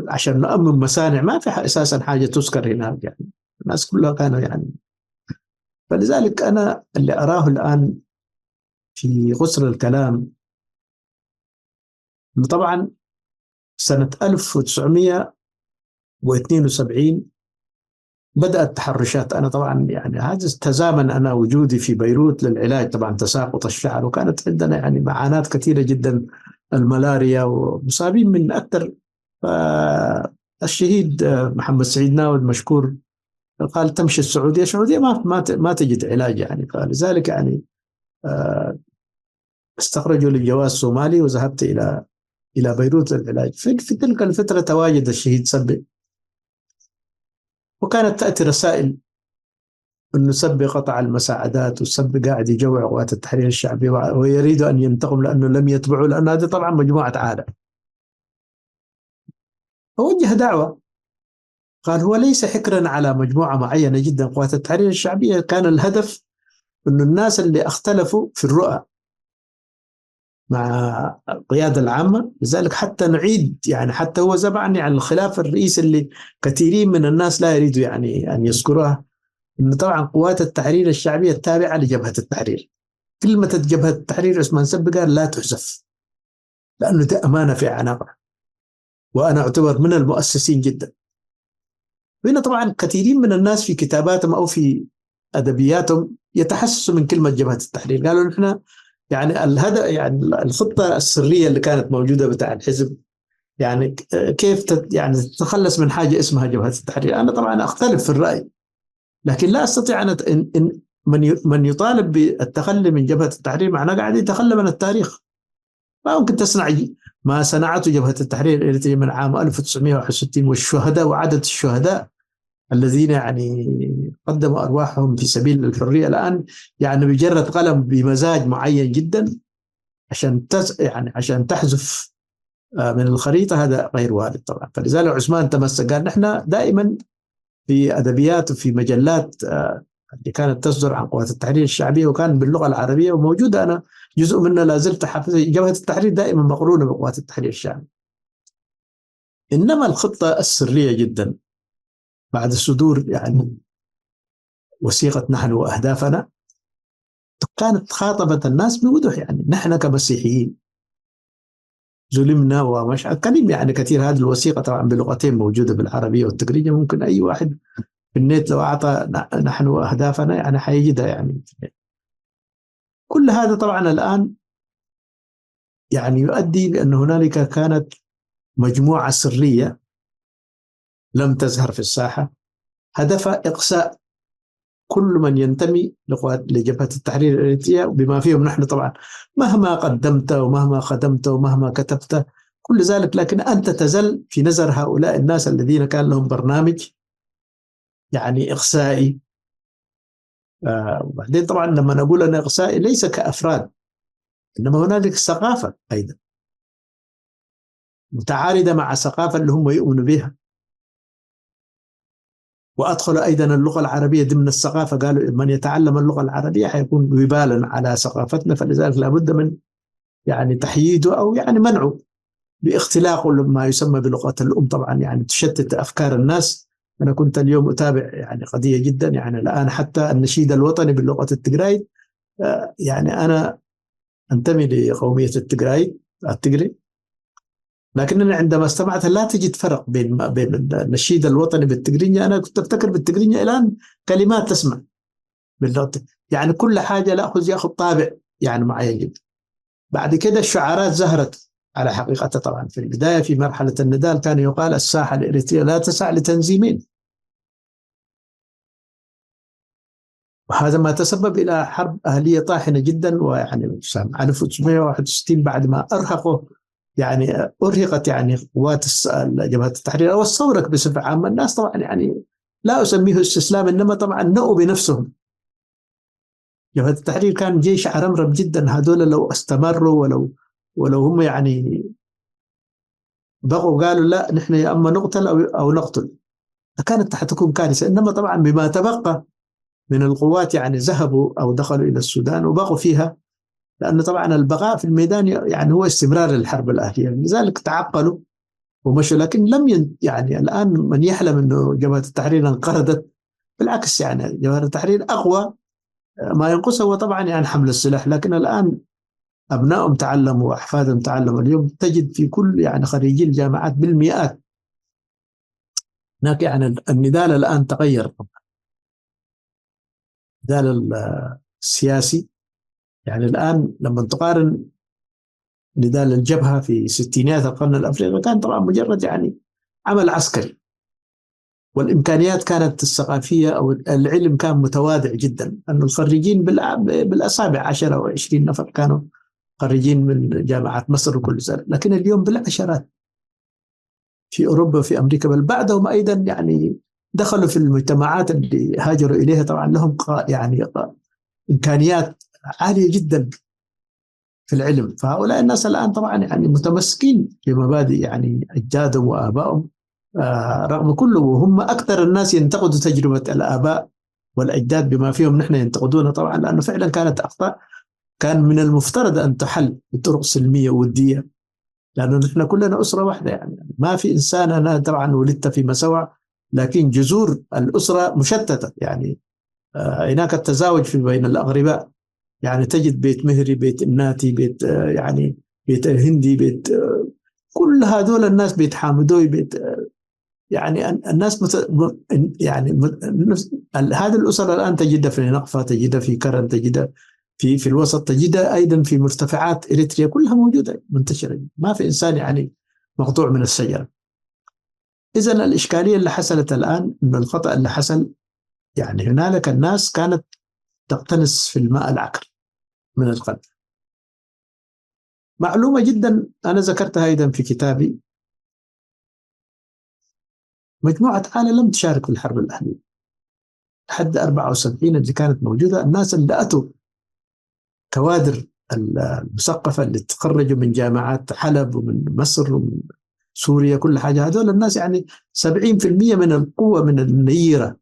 عشان نأمن مصانع ما في أساسا حاجة تذكر هناك. يعني الناس كلها كانوا يعني. فلذلك أنا اللي أراه الآن في غسر الكلام إنه طبعا سنة 1972 بدأت تحرشات. أنا طبعا يعني هذا تزامن أنا وجودي في بيروت للعلاج طبعا تساقط الشعر، وكانت عندنا يعني معاناة كثيرة جدا، الملاريا ومصابين من أكثر. الشهيد محمد سعيد ناود مشكور قال تمشي السعودية ما تجد علاج يعني. فلذلك يعني استخرجوا لي جواز صومالي وذهبت إلى بيروت للعلاج. في تلك الفترة تواجد الشهيد سبي، وكانت تأتي رسائل أنه سبي قطع المساعدات، وسبي قاعد يجوع قوات التحرير الشعبي ويريد أن ينتقم لأنه لم يتبعوا، لأن هذه طبعا مجموعة عالة. فوجه دعوة قال هو ليس حكرا على مجموعة معينة جدا قوات التحرير الشعبية، كان الهدف أنه الناس اللي اختلفوا في الرؤى مع القيادة العامة، لذلك حتى نعيد يعني حتى هو زبعا يعني الخلاف الرئيسي اللي كثيرين من الناس لا يريدوا يعني أن يذكروها، إنه طبعا قوات التحرير الشعبية التابعة لجبهة التحرير. كلمة جبهة التحرير عثمان سبي قال لا تحذف، لأنه ده أمانة في عناقه، وأنا أعتبر من المؤسسين جدا. هنا طبعا كثيرين من الناس في كتاباتهم أو في أدبياتهم يتحسسوا من كلمة جبهة التحرير. قالوا نحن يعني الهدف يعني الخطة السرية اللي كانت موجودة بتاع الحزب، يعني كيف يعني تتخلص من حاجة اسمها جبهة التحرير. أنا طبعا أختلف في الرأي، لكن لا أستطيع أن من يطالب بالتخلي من جبهة التحرير معناه قاعد يتخلى من التاريخ. ما ممكن تصنع ما صنعته جبهة التحرير الإريتري من عام 1961 والشهداء وعدد الشهداء الذين يعني قدموا أرواحهم في سبيل الحرية الآن، يعني بجرة قلم بمزاج معين جدا يعني عشان تحذف من الخريطة، هذا غير وارد طبعا. فلذلك عثمان تمسك قال نحن دائما في أدبيات وفي مجلات اللي كانت تصدر عن قوات التحرير الشعبية وكان باللغة العربية وموجودة، أنا جزء منها لا زلت حافظ. جبهة التحرير دائما مقرونة بقوات التحرير الشعبي. إنما الخطة السرية جدا بعد صدور يعني وثيقة نحن وأهدافنا، كانت خاطبت الناس بوضوح، يعني نحن كمسيحيين ظلمنا ومش كلمة يعني كثير. هذه الوثيقة طبعا بلغتين موجودة، بالعربية والتقريجية، ممكن أي واحد في النت لو أعطى نحن وأهدافنا يعني حيجدها يعني. كل هذا طبعا الآن يعني يؤدي لأن هنالك كانت مجموعة سرية لم تظهر في الساحة، هدفها إقصاء كل من ينتمي لجبهة التحرير الإريترية، بما فيهم نحن طبعا. مهما قدمت ومهما خدمت ومهما كتبت كل ذلك، لكن أنت تزل في نظر هؤلاء الناس الذين كان لهم برنامج يعني إقصائي. وبعدين طبعا لما نقول أن إقصائي ليس كأفراد، إنما هنالك ثقافة أيضا متعارضة مع الثقافة اللي هم يؤمنوا بها. وأدخل أيضا اللغة العربية ضمن الثقافة، قالوا من يتعلم اللغة العربية حيكون وبالا على ثقافتنا، فلذلك لابد من يعني تحييده أو يعني منعه باختلاقه لما يسمى بلغة الأم. طبعا يعني تشتت أفكار الناس. أنا كنت اليوم أتابع يعني قضية جدا، يعني الآن حتى النشيد الوطني باللغة التجراي، يعني أنا أنتمي لقومية التجري، لكنني عندما استمعت لا تجد فرق بين النشيد الوطني بالتجرينيا. أنا كنت أفتكر بالتجرينيا الآن كلمات تسمع باللغة، يعني كل حاجة يأخذ طابع يعني معين جدا. بعد كده الشعارات ظهرت على حقيقتها. طبعا في البداية في مرحلة النضال كان يقال الساحة الإريترية لا تسع لتنظيمين، وهذا ما تسبب إلى حرب أهلية طاحنة جدا. ويعني سنة 1961 بعد ما أرهقوا يعني أرهقت يعني قوات جبهة التحرير أو الثورة بصفة عامة، الناس طبعا يعني لا أسميه استسلام، إنما طبعا نأوا بنفسهم. جبهة التحرير كان جيش عرمرم جدا، هذول لو استمروا ولو هم يعني بقوا قالوا لا نحن يا أما نقتل أو نقتل، فكانت حتكون كارثة. إنما طبعا بما تبقى من القوات يعني ذهبوا أو دخلوا إلى السودان وبقوا فيها، لأن طبعا البقاء في الميدان يعني هو استمرار الحرب الأهلية، لذلك تعقلوا ومشوا. لكن يعني الآن من يحلم أنه جبهة التحرير انقرضت، بالعكس يعني جبهة التحرير أقوى. ما ينقصه هو طبعا يعني حمل السلاح، لكن الآن أبنائهم تعلموا وأحفادهم تعلموا. اليوم تجد في كل يعني خريجي الجامعات بالمئات. هناك يعني النضال الآن تغير. النضال السياسي يعني الآن لما تقارن نضال الجبهة في ستينيات القرن الأفريقي كان طبعا مجرد يعني عمل عسكري، والإمكانيات كانت الثقافية أو العلم كان متواضع جدا، أن الخريجين بالأصابع 10 أو 20 نفر كانوا خريجين من جامعات مصر وكل ذلك، لكن اليوم بالعشرات في أوروبا وفي أمريكا، بل بعدهم أيضا يعني دخلوا في المجتمعات اللي هاجروا إليها طبعا لهم يعني إمكانيات عالية جدا في العلم. فهؤلاء الناس الآن طبعا يعني متمسكين بمبادئ يعني أجدادهم وآبائهم، رغم كله وهم أكثر الناس ينتقدوا تجربة الآباء والأجداد بما فيهم نحن ينتقدونها طبعا، لأنه فعلا كانت أخطاء كان من المفترض أن تحل بطرق سلمية ودية، لأنه نحن كلنا أسرة واحدة. يعني ما في إنسان، أنا طبعا ولدت في مسوع لكن جذور الأسرة مشتتة. يعني هناك التزاوج في بين الأغرباء، يعني تجد بيت مهري، بيت الناتي، بيت يعني بيت هندي، بيت كل هذول الناس، بيت حامدوي، بيت يعني الناس يعني هذه الأسر الآن تجدها في نقفة، تجدها في كرن، تجدها في الوسط، تجدها أيضا في مرتفعات إريتريا، كلها موجودة منتشرة، ما في إنسان يعني مقطوع من الشجرة. إذن الإشكالية اللي حصلت الآن إنه الخطأ اللي حصل يعني هنالك الناس كانت تقتنص في الماء العكر من القلب. معلومة جدا أنا ذكرتها أيضا في كتابي، مجموعة عائلة لم تشارك في الحرب الأهلية لحد 74 اللي كانت موجودة. الناس اللي أتوا كوادر المثقفة اللي تخرجوا من جامعات حلب ومن مصر ومن سوريا كل حاجة، هذول الناس يعني 70% من القوة من النيرة،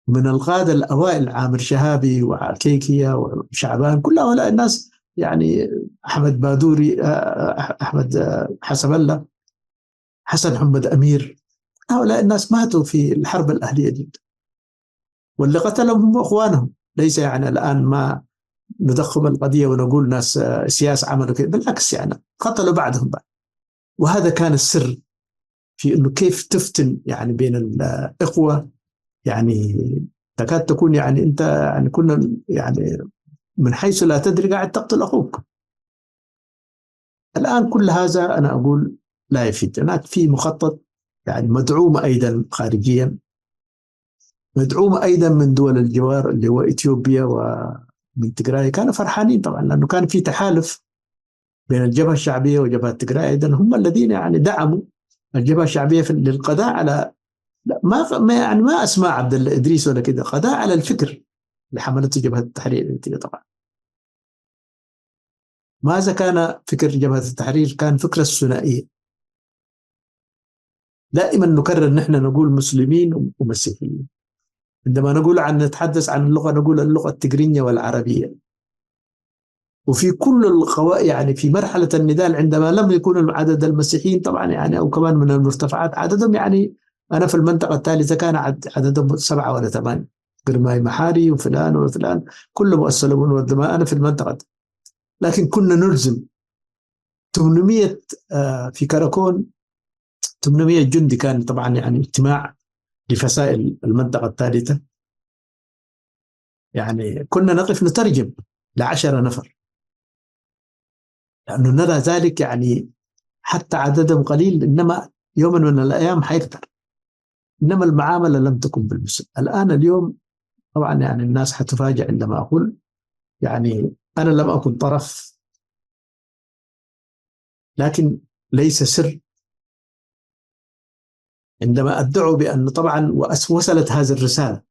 من القادة الأوائل، عامر شهابي وعكيكية وشعبان، كل هؤلاء الناس يعني أحمد بادوري، أحمد حسب الله، حسن محمد أمير، هؤلاء الناس ماتوا في الحرب الأهلية جدا، واللي قتلهم هم أخوانهم. ليس يعني الآن ما نضخم القضية ونقول ناس سياسة عملوا كده، بالعكس يعني قتلوا بعدهم بعد. وهذا كان السر في أنه كيف تفتن يعني بين الإخوة، يعني تكاد تكون يعني أنت يعني كنا يعني من حيث لا تدري قاعد تقتل أخوك. الآن كل هذا أنا أقول لا يفيد. هناك في مخطط يعني مدعوم أيضا خارجيا، مدعوم أيضا من دول الجوار اللي هو إثيوبيا ومن تجراي. كانوا فرحانين طبعا لأنه كان في تحالف بين الجبهة الشعبية وجبهة تجراي، أيضا هم الذين يعني دعموا الجبهة الشعبية للقضاء على يعني ما أسماء عبد الله إدريس ولا كده، قضاء على الفكر اللي حملته جبهة التحرير الإنتاجية. طبعا ماذا كان فكر جبهة التحرير؟ كان فكرة الثنائية. دائما نكرر نحن نقول مسلمين ومسيحيين. عندما نقول نتحدث عن اللغة نقول اللغة التجرينية والعربية. وفي كل القوائم يعني في مرحلة النضال عندما لم يكون عدد المسيحيين طبعا يعني أو كمان من المرتفعات عددهم يعني، أنا في المنطقة الثالثة كان عددهم 7 ولا 8، قرماي محاري وفلان وفلان كلهم أسلمون والدماء. أنا في المنطقة، لكن كنا نلزم 800 في كراكون 800 جندي. كان طبعا يعني اجتماع لفصائل المنطقة الثالثة، يعني كنا نقف نترجم ل10 نفر، لأنه نرى ذلك يعني حتى عددهم قليل إنما يوما من الأيام حيكتر. إنما المعاملة لم تكن بالمثل. الآن اليوم طبعا يعني الناس حتفاجأ عندما أقول يعني أنا لم أكن طرف، لكن ليس سر عندما أدعوا بأن طبعا وصلت هذه الرسالة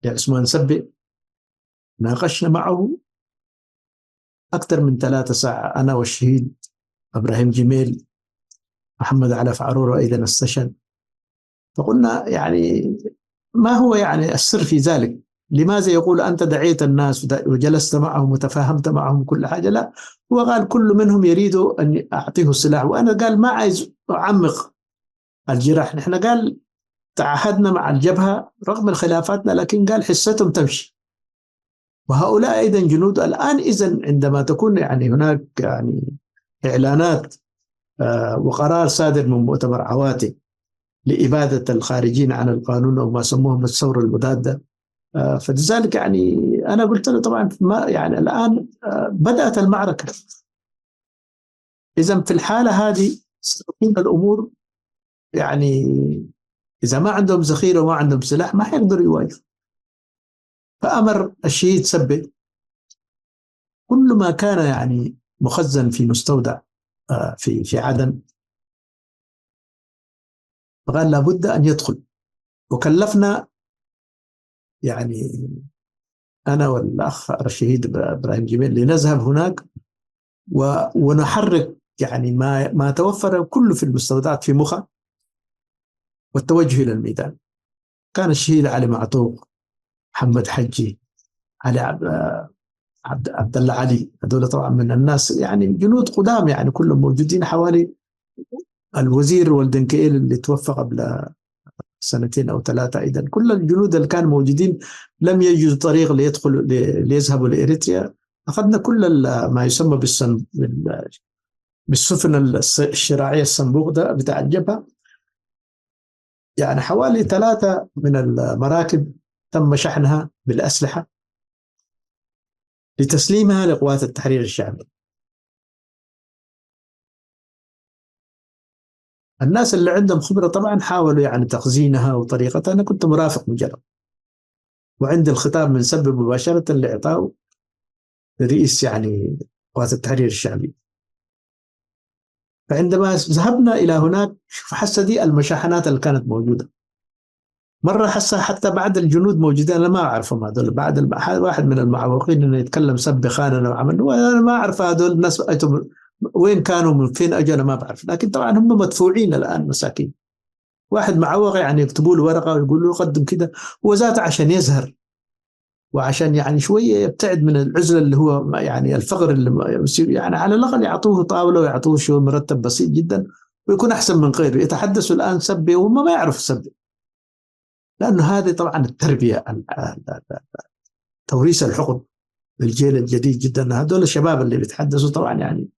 لعثمان سبئ. ناقشنا معه أكثر من 3 ساعة أنا والشهيد إبراهيم جميل، محمد علف عرورة أيضا استشهد. فقلنا يعني ما هو يعني السر في ذلك؟ لماذا يقول أنت دعيت الناس وجلست معهم وتفاهمت معهم كل حاجة؟ لا، هو قال كل منهم يريد أن أعطيه السلاح، وأنا قال ما عايز أعمق الجراح. نحن قال تعهدنا مع الجبهة رغم الخلافاتنا، لكن قال حصتهم تمشي. وهؤلاء أيضا جنود. الآن إذن عندما تكون يعني هناك يعني إعلانات وقرار صادر من مؤتمر عواتي لإبادة الخارجين عن القانون أو ما سموهم الثورة المضادة، فلذلك يعني أنا قلت له طبعا ما يعني الآن بدأت المعركة. إذا في الحالة هذه ستكون الأمور يعني إذا ما عندهم ذخيرة وما عندهم سلاح ما حيقدروا يواجهوا. فأمر الشهيد سبئ كل ما كان يعني مخزن في مستودع في عدن، فقال لابد أن يدخل. وكلفنا يعني أنا والأخ الشهيد إبراهيم جميل لنذهب هناك ونحرك يعني ما توفر كله في المستودعات في مخا والتوجه إلى الميدان. كان الشهيد علي معطوق، محمد حجي، علي عبد الله علي، هذول طبعا من الناس يعني جنود قدام يعني كلهم موجودين. حوالي الوزير والدنكيل اللي توفى قبل 2 أو 3 أيضا، كل الجنود اللي كانوا موجودين لم يجدوا طريق ليذهبوا لإريتريا. أخذنا كل ما يسمى بالسفن الشراعية الصنبوق ده بتاع الجبهة، يعني حوالي 3 من المراكب تم شحنها بالأسلحة لتسليمها لقوات التحرير الشعبي. الناس اللي عندهم خبرة طبعا حاولوا يعني تخزينها وطريقتها. أنا كنت مرافق مجرد، وعندي الخطاب من سبب مباشرة لإعطائه رئيس يعني قوات التحرير الشعبي. فعندما ذهبنا إلى هناك حس دي المشاحنات اللي كانت موجودة. مرة حس حتى بعد الجنود موجودين أنا ما أعرفهم هذول، بعد واحد من المعوقين إنه يتكلم سب خاننا وعمل، وأنا ما أعرف هذول الناس وين كانوا من فين أجوا أنا ما بعرف. لكن طبعا هم مدفوعين الآن مساكين. واحد معوق يعني يكتبوا له ورقة ويقولوا له قدم كده، هو ذاته عشان يزهر وعشان يعني شوية يبتعد من العزلة اللي هو يعني الفقر اللي يعني على الأقل يعطوه طاولة ويعطوه شيء مرتب بسيط جدا ويكون أحسن من غيره. يتحدثوا الآن سبي وهم ما يعرفوا سبي، لأنه هذه طبعا التربية، توريث الحكم للجيل الجديد جدا. هذول الشباب اللي بيتحدثوا طبعا يعني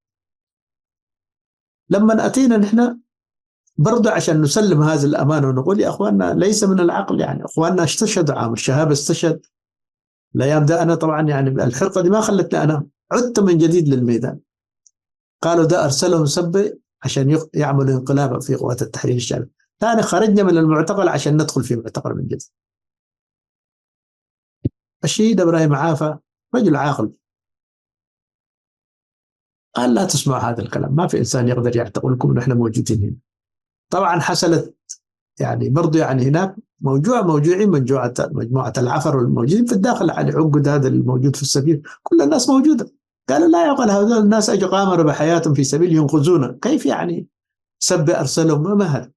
لما أتينا نحن برضه عشان نسلم هذه الأمانة ونقول يا أخواننا ليس من العقل، يعني أخواننا استشهدوا، عامر شهاب استشهد الأيام ده. أنا طبعا يعني الحرقة دي ما خلتني أنام، عدت من جديد للميدان. قالوا ده أرسلهم سبي عشان يعملوا انقلابا في قوات التحرير الشعبي. ثاني خرجنا من المعتقل عشان ندخل في معتقل من جديد. الشهيد إبراهيم عافا رجل عاقل قال لا تسمعوا هذا الكلام، ما في إنسان يقدر يعتقلكم ونحن موجودين هنا. طبعا حصلت يعني برضو يعني هناك موجوعين مجموعة العفر والموجودين في الداخل على عقد هذا الموجود في السبيل، كل الناس موجودة. قالوا لا يعقل، هؤلاء الناس أجوا غامروا بحياتهم في سبيل ينقذونا، كيف يعني سب أرسلهم؟ ما هذا؟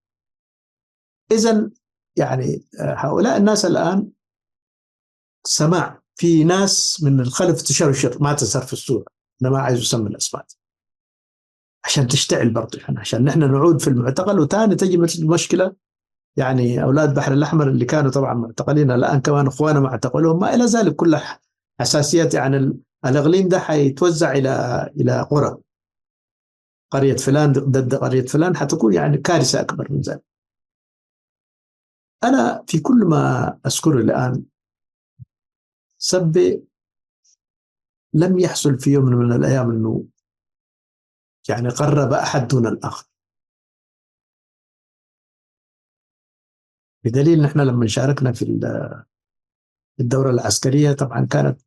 إذن يعني هؤلاء الناس الآن سماع في ناس من الخلف تشرشر، ما تظهر في الصورة، أنا ما عايز أسمي الأسماء عشان تشتعل برضو، يعني عشان نحن نعود في المعتقل وتاني تجي مثل المشكلة. يعني أولاد بحر الأحمر اللي كانوا طبعا معتقلين الآن كمان أخوانا معتقلون، ما إلى ذلك كل أساسيات. يعني الإقليم ده حيتوزع إلى قرى، قرية فلان ضد قرية فلان، حتكون يعني كارثة أكبر من ذلك. أنا في كل ما أذكر الآن سبي لم يحصل في يوم من الأيام أنه يعني قرب أحد دون الآخر، بدليل نحن لما شاركنا في الدورة العسكرية طبعا كانت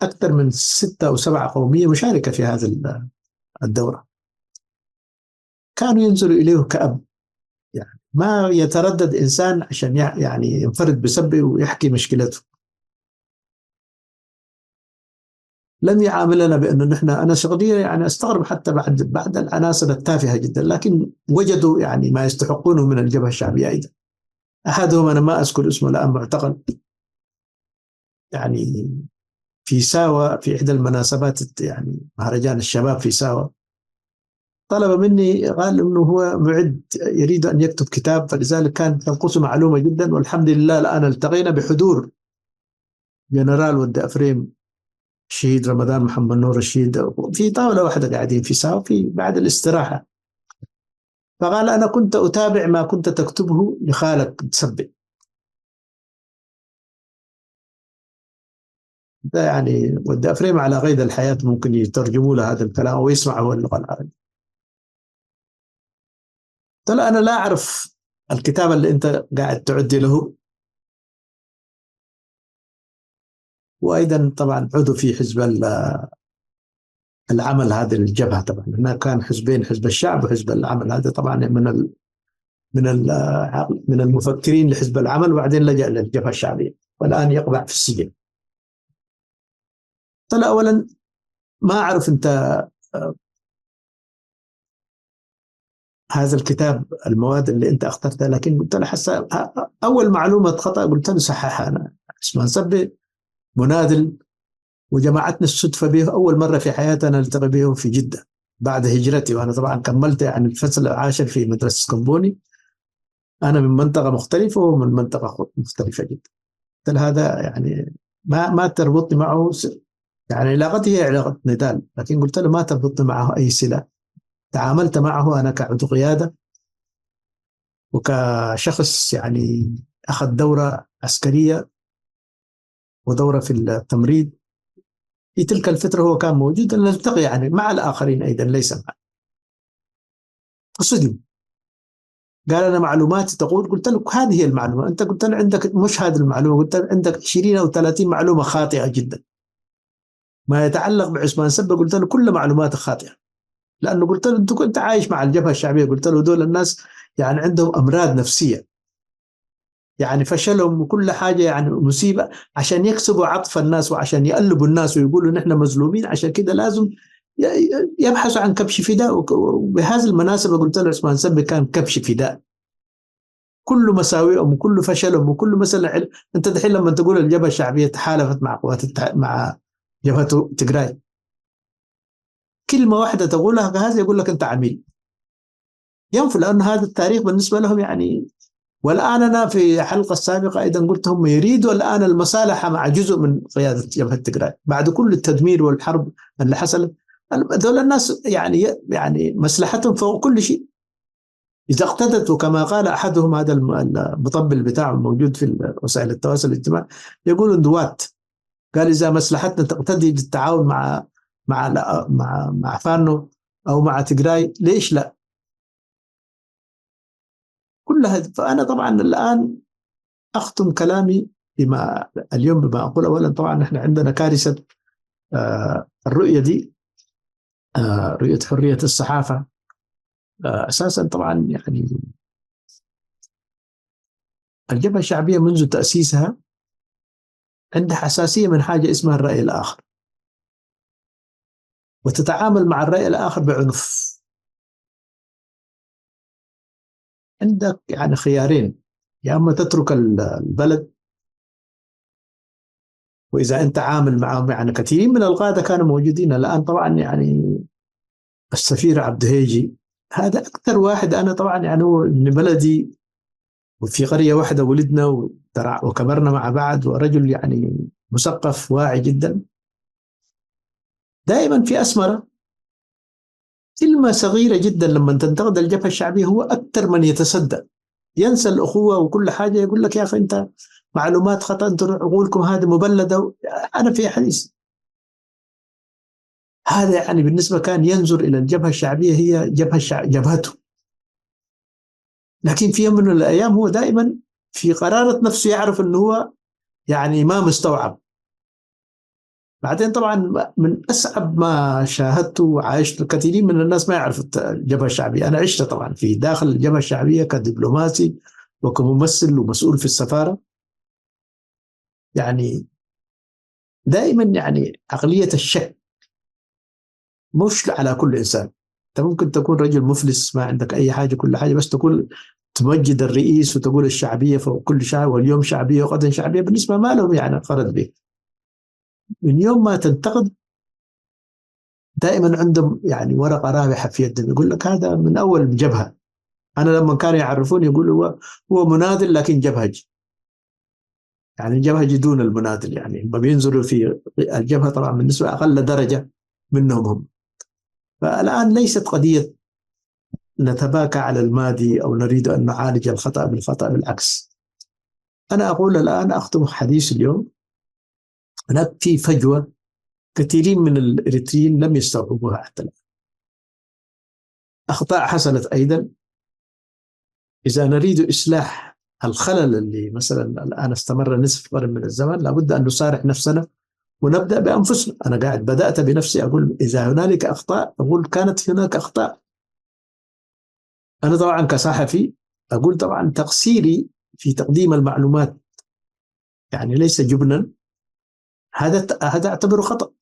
أكثر من 6 أو 7 قومية مشاركة في هذه الدورة، كانوا ينظروا إليه كأب، يعني ما يتردد إنسان عشان يعني ينفرد بسبه ويحكي مشكلته. لم يعاملنا بأنه نحن، أنا شغلية يعني أستغرب حتى بعد العناصر التافهة جدا، لكن وجدوا يعني ما يستحقونه من الجبهة الشعبية أيضا. أحدهم أنا ما أذكر اسمه الآن معتقل، يعني في ساوة في إحدى المناسبات، يعني مهرجان الشباب في ساوة، طلب مني قال إنه هو معد يريد أن يكتب كتاب، فلذلك كان تنقصه معلومة جدا. والحمد لله الآن التقينا بحضور جنرال ود أفريم الشهيد رمضان محمد نور الشهيد في طاولة واحدة قاعدين في ساوة في بعد الاستراحة، فقال أنا كنت أتابع ما كنت تكتبه لخالك تسبق. ده يعني ود أفريم على قيد الحياة، ممكن يترجموا له هذا الكلام ويسمعوا اللغة العربية. قلت له أنا لا أعرف الكتاب اللي أنت قاعد تعدي له، وأيضا طبعا عضو في حزب العمل هذه الجبهة. طبعا هناك كان حزبين، حزب الشعب وحزب العمل، هذا طبعا من المفكرين لحزب العمل، وبعدين لجأ للجبهة الشعبية والآن يقبع في السجن. قلت له أولا ما أعرف أنت هذا الكتاب المواد اللي أنت اخترتها، لكن قلت له حسا أول معلومة خطأ قلت له صححها. أنا اسمه سبي مناذل، وجمعتنا الصدفة به أول مرة في حياتنا نلتقي بهم في جدة بعد هجرتي، وأنا طبعا كملت يعني الفصل العاشر في مدرسة كمبوني، أنا من منطقة مختلفة ومن منطقة مختلفة جدا. قلت له هذا يعني ما تربطني معه يعني علاقتي هي علاقة نضال، لكن قلت له ما تربطني معه أي صلة. تعاملت معه أنا كعضو قيادة وكشخص يعني أخذ دورة عسكرية ودورة في التمريض. في تلك الفترة هو كان موجود، نلتقي يعني مع الآخرين أيضا ليس معه. قصدي قال أنا معلوماتي تقول، قلت له هذه هي المعلومة، أنت قلت له عندك مش هذه المعلومة، قلت له عندك 20 أو 30 معلومة خاطئة جدا. ما يتعلق بعثمان سبة قلت له كل معلوماتك خاطئة، لأنه قلت له أنت كنت عايش مع الجبهة الشعبية، قلت له دول الناس يعني عندهم أمراض نفسية، يعني فشلهم وكل حاجة يعني مصيبة، عشان يكسبوا عطف الناس وعشان يقلبوا الناس ويقولوا نحن مظلومين، عشان كده لازم يبحثوا عن كبش فداء. وبهذه المناسبة قلت له عثمان سبة كان كبش فداء، كل مساوئهم وكل فشلهم وكل مثلا انت دحين لما تقول الجبهة الشعبية تحالفت مع مع جبهة تجراي، كلمة واحدة تقولها هذا يقول لك انت عميل. ينفوا، لأن هذا التاريخ بالنسبة لهم يعني. والآن أنا في الحلقة السابقة أيضا قلت هم يريدوا الآن المصالحة مع جزء من قيادة جبهة تيغراي بعد كل التدمير والحرب اللي حصلت. دول الناس يعني مصلحتهم فوق كل شيء. إذا اقتدت، وكما قال أحدهم هذا المطبل بتاعه الموجود في وسائل التواصل الاجتماعي يقول اندوات، قال إذا مصلحتنا تقتضي بالتعاون مع فانو أو مع تيغراي ليش لا؟ كلها. فأنا طبعا الآن أختم كلامي اليوم بما أقول. أولا طبعا إحنا عندنا كارثة الرؤية دي، رؤية حرية الصحافة. أساسا طبعا يعني الجبهة الشعبية منذ تأسيسها عندها حساسية من حاجة اسمها الرأي الآخر، وتتعامل مع الرأي الآخر بعنف. عندك يعني خيارين: يا أما تترك البلد، وإذا أنت عامل معهم، يعني كثيرين من القادة كانوا موجودين الآن طبعا، يعني السفير عبد هيجي هذا أكثر واحد. أنا طبعا يعني هو ابن بلدي، وفي قرية واحدة ولدنا وكبرنا مع بعض، ورجل يعني مثقف واعي جدا. دائما في أسمرة كلمة صغيرة جدا لما تنتقد الجبهة الشعبية هو أكثر من يتصدى، ينسى الأخوة وكل حاجة، يقول لك يا أخي أنت معلومات خطأ، أنتم عقولكم هذه مبلدة. أنا في حديث هذا يعني بالنسبة كان ينظر إلى الجبهة الشعبية هي جبهته. لكن في يوم من الأيام هو دائما في قرارة نفسه يعرف أنه هو يعني ما مستوعب. بعدين طبعا من أصعب ما شاهدته وعايشت، كثيرين من الناس ما يعرفوا الجبهة الشعبية. أنا عشت طبعا في داخل الجبهة الشعبية كدبلوماسي وكممثل ومسؤول في السفارة. يعني دائما يعني عقلية الشك مش على كل إنسان. أنت ممكن تكون رجل مفلس ما عندك أي حاجة، كل حاجة بس تقول تمجد الرئيس وتقول الشعبية فوق كل شيء، واليوم شعبية وغدا شعبية، بالنسبة ما لهم يعني قرض به. من يوم ما تنتقد دائما عندهم يعني ورقة رابحة في يدهم، يقول لك هذا من أول جبهة. أنا لما كانوا يعرفوني يقولوا هو مناضل لكن جبهجي، يعني الجبهجي دون المناضل، يعني ما بينزلوا في الجبهة طبعا بالنسبة أقل درجة منهم هم. فالآن ليست قضية نتباكى على الماضي أو نريد أن نعالج الخطأ بالخطأ، بالعكس. أنا أقول الآن أختم حديث اليوم، هناك في فجوة كثيرين من الإريتريين لم يستوعبوها حتى الآن. أخطاء حصلت أيضا. إذا نريد إصلاح الخلل اللي مثلا الآن استمر نصف قرن من الزمن، لابد أن نصارح نفسنا ونبدأ بأنفسنا. أنا قاعد بدأت بنفسي أقول إذا هنالك أخطاء، أقول كانت هناك أخطاء. أنا طبعا كصحفي أقول طبعا تقصيري في تقديم المعلومات يعني ليس جبنا، هذا أعتبره خطأ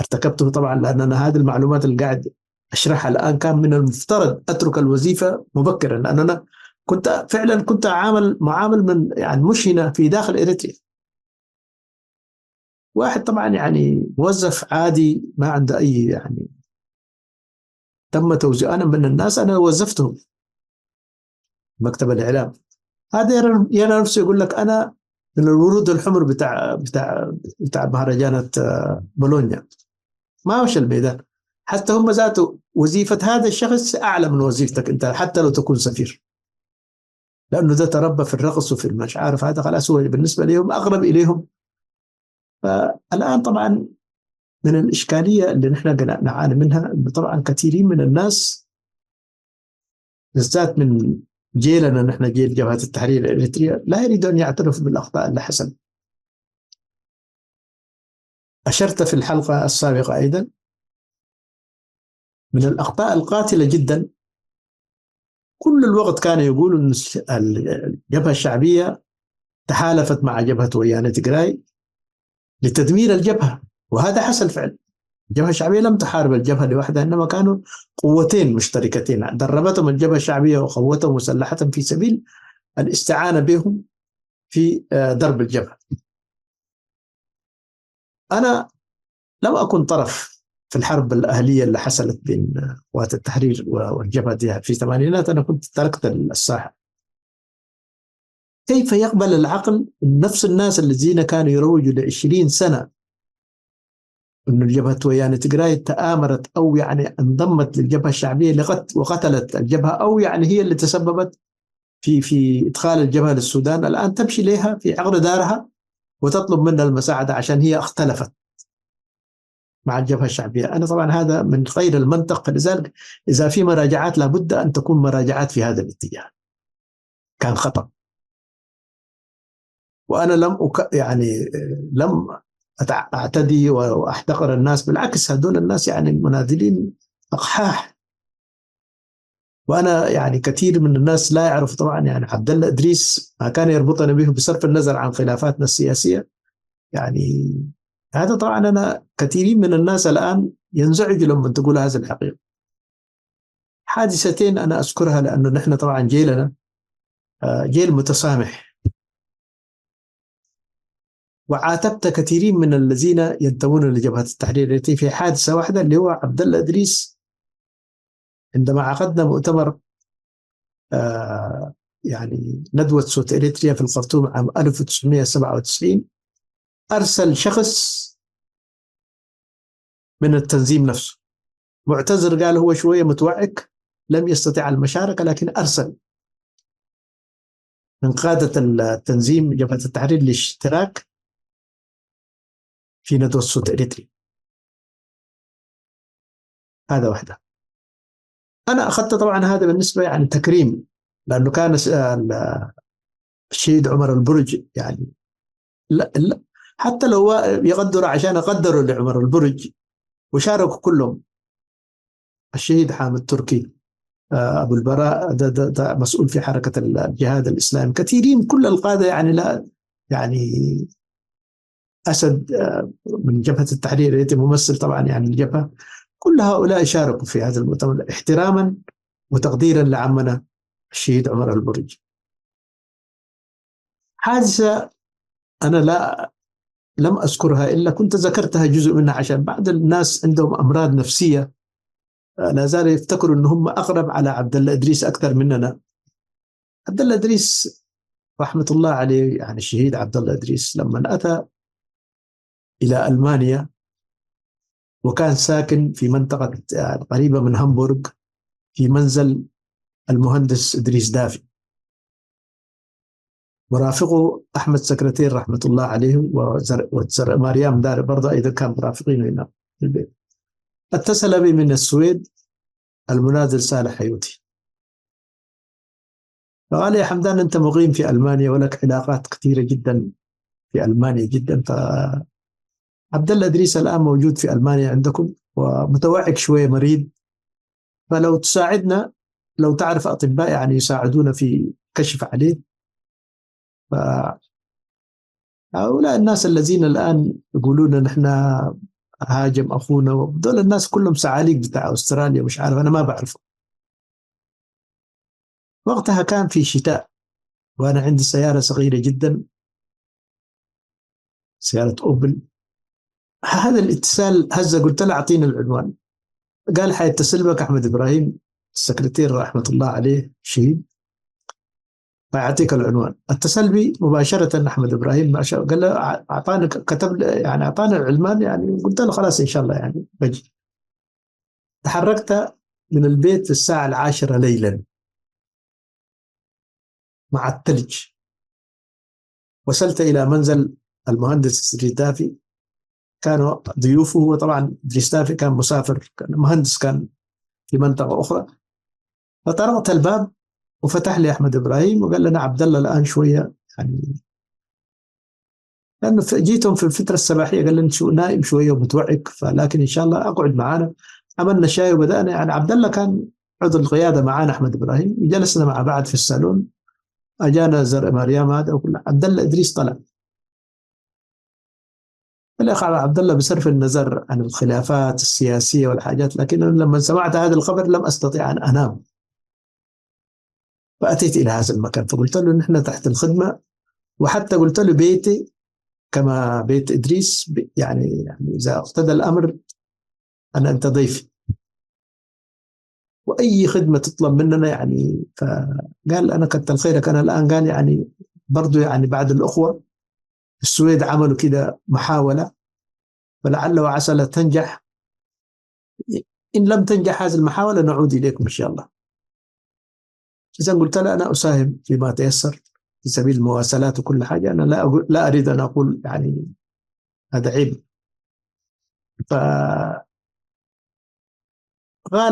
ارتكبته طبعا، لأن أنا هذه المعلومات اللي قاعد أشرحها الآن كان من المفترض أترك الوظيفة مبكرا، لأن أنا كنت فعلا معامل من يعني مش هنا في داخل إريتريا. واحد طبعا يعني موظف عادي ما عنده أي يعني، تم توزيع. أنا من الناس أنا وظفتهم مكتب الإعلام، هذا يرى نفسه يقول لك أنا من الورود الحمر بتاع مهرجانة بولونيا، ما مش الميدان. حتى هم ذاته وظيفة هذا الشخص أعلى من وظيفتك أنت حتى لو تكون سفير، لأنه ده تربى في الرقص وفي المش عارف، هذا خلاص هو بالنسبة لهم أقرب إليهم. فالآن طبعا من الإشكالية اللي نحن نعاني منها إنه طبعا كثيرين من الناس بالذات من جيلنا، نحن جيل جبهة التحرير الإريترية، لا يريد أن يعترف بالأخطاء اللي حصلت. أشرت في الحلقة السابقة أيضا من الأخطاء القاتلة جدا. كل الوقت كان يقول أن الجبهة الشعبية تحالفت مع جبهة ويانا تجراي لتدمير الجبهة، وهذا حصل فعلا. الجبهة الشعبية لم تحارب الجبهة لوحدها، إنما كانوا قوتين مشتركتين دربتهم الجبهة الشعبية وقوتهم مسلحة في سبيل الاستعانة بهم في ضرب الجبهة. أنا لم أكن طرف في الحرب الأهلية اللي حصلت بين قوات التحرير والجبهة دي في الثمانينات، أنا كنت تركت الساحة. كيف يقبل العقل نفس الناس الذين كانوا يروجوا ل20 سنة أن الجبهة ويان تجراي تآمرت أو يعني انضمت للجبهة الشعبية وقتلت الجبهة، أو يعني هي اللي تسببت في إدخال الجبهة للسودان، الآن تمشي لها في عقر دارها وتطلب منها المساعدة عشان هي اختلفت مع الجبهة الشعبية. أنا طبعا هذا من غير المنطق، لذلك إذا في مراجعات لابد أن تكون مراجعات في هذا الاتجاه، كان خطأ. وأنا يعني لم أعتدي وأحتقر الناس، بالعكس هذول الناس يعني مناذلين أقحاح. وأنا يعني كثير من الناس لا يعرف طبعا يعني عبد الله إدريس ما كان يربطنا به بصرف النظر عن خلافاتنا السياسية. يعني هذا طبعا أنا كثيرين من الناس الآن ينزعجوا لما تقول هذا الحقيقة. حادثتين أنا أذكرها لأنه نحن طبعا جيلنا جيل متسامح، وعاتبت كثيرين من الذين ينتمون لجبهة التحرير التي في حادثة واحدة، اللي هو عبد الله إدريس. عندما عقدنا مؤتمر يعني ندوة صوت إريتريا في الخرطوم عام 1997، أرسل شخص من التنظيم نفسه معتذر، قال هو شوية متوعك لم يستطيع المشاركة، لكن أرسل من قادة التنظيم جبهة التحرير للاشتراك في ندوة صوت إريتريا. هذا واحدة. أنا أخذت طبعا هذا بالنسبة يعني تكريم، لأنه كان الشهيد عمر البرج يعني لا حتى لو يقدروا عشان قدروا لعمر البرج وشاركوا كلهم. الشهيد حامد تركي، أبو البراء ده مسؤول في حركة الجهاد الإسلامي، كثيرين كل القادة يعني لا يعني أسد من جبهة التحرير التي ممثل طبعا يعني الجبهة، كل هؤلاء شاركوا في هذا المؤتمر احتراما وتقديرا لعمنا الشهيد عمر البرج. حادثة أنا لم أذكرها إلا كنت ذكرتها جزء منها عشان بعض الناس عندهم أمراض نفسية لا زال يفتكروا أن هم أقرب على عبد الله إدريس أكثر مننا. عبد الله إدريس رحمة الله عليه يعني الشهيد عبد الله إدريس لما أتى إلى ألمانيا وكان ساكن في منطقة قريبة من هامبورغ في منزل المهندس إدريس دافي، مرافقه أحمد سكرتير رحمة الله عليه وزر مريم دار برضه أيضا كان مرافقين هنا في البيت. اتصل بي من السويد المناذل صالح حيوتي، فقال يا حمدان أنت مقيم في ألمانيا ولك علاقات كثيرة جدا في ألمانيا جدا، فعبد الله إدريس الآن موجود في ألمانيا عندكم ومتوعك شوية مريض، فلو تساعدنا لو تعرف أطباء يعني يساعدونا في كشف عليه. فهؤلاء الناس الذين الآن يقولون نحن هاجم أخونا، دول الناس كلهم سعاليق بتاع أستراليا، مش عارف أنا ما بعرفه. وقتها كان في شتاء وأنا عندي سيارة صغيرة جدا، سيارة أوبل. هذا الاتصال هزة، قلت له أعطيني العنوان، قال حيتصل بك أحمد إبراهيم السكرتير رحمة الله عليه شهيد فيعطيك العنوان. اتصل بي مباشرة أحمد إبراهيم قال له أعطاني كتب يعني أعطاني العنوان، يعني قلت له خلاص إن شاء الله يعني بجي. تحركت من البيت في الساعة 10 ليلا مع الثلج، وصلت إلى منزل المهندس دريستافي، كانوا ضيوفه، وطبعا دريستافي كان مسافر، كان مهندس كان في منطقة أخرى. فطرقت الباب وفتح لي أحمد إبراهيم وقال لنا عبد الله الآن شوية يعني، لأنه جيتهم في الفترة الصباحية، قال لنا شو نائم شوية ومتوعك، فلكن إن شاء الله أقعد معانا. عملنا شاي وبدأنا يعني، عبد الله كان عضو القيادة معانا أحمد إبراهيم، جلسنا مع بعض في الصالون، أجانا زر مريم هذا وكل عبد الله إدريس طلع. الأخ عبد الله بصرف النظر عن الخلافات السياسية والحاجات، لكن لما سمعت هذا الخبر لم أستطيع أن أنام، فأتيت إلى هذا المكان فقلت له نحن تحت الخدمة، وحتى قلت له بيتي كما بيت إدريس يعني إذا اقتضى الأمر أنت ضيف، وأي خدمة تطلب مننا يعني. فقال أنا كتر خيرك. أنا الآن قال يعني برضو يعني بعد الأخوة السويد عملوا كده محاولة، فلعل وعسى لا تنجح. إن لم تنجح هذه المحاولة نعود إليكم إن شاء الله. إذا قلت له أنا أساهم فيما تيسر في سبيل المواصلات وكل حاجة. أنا لا أريد أن أقول يعني هذا عيب. فقال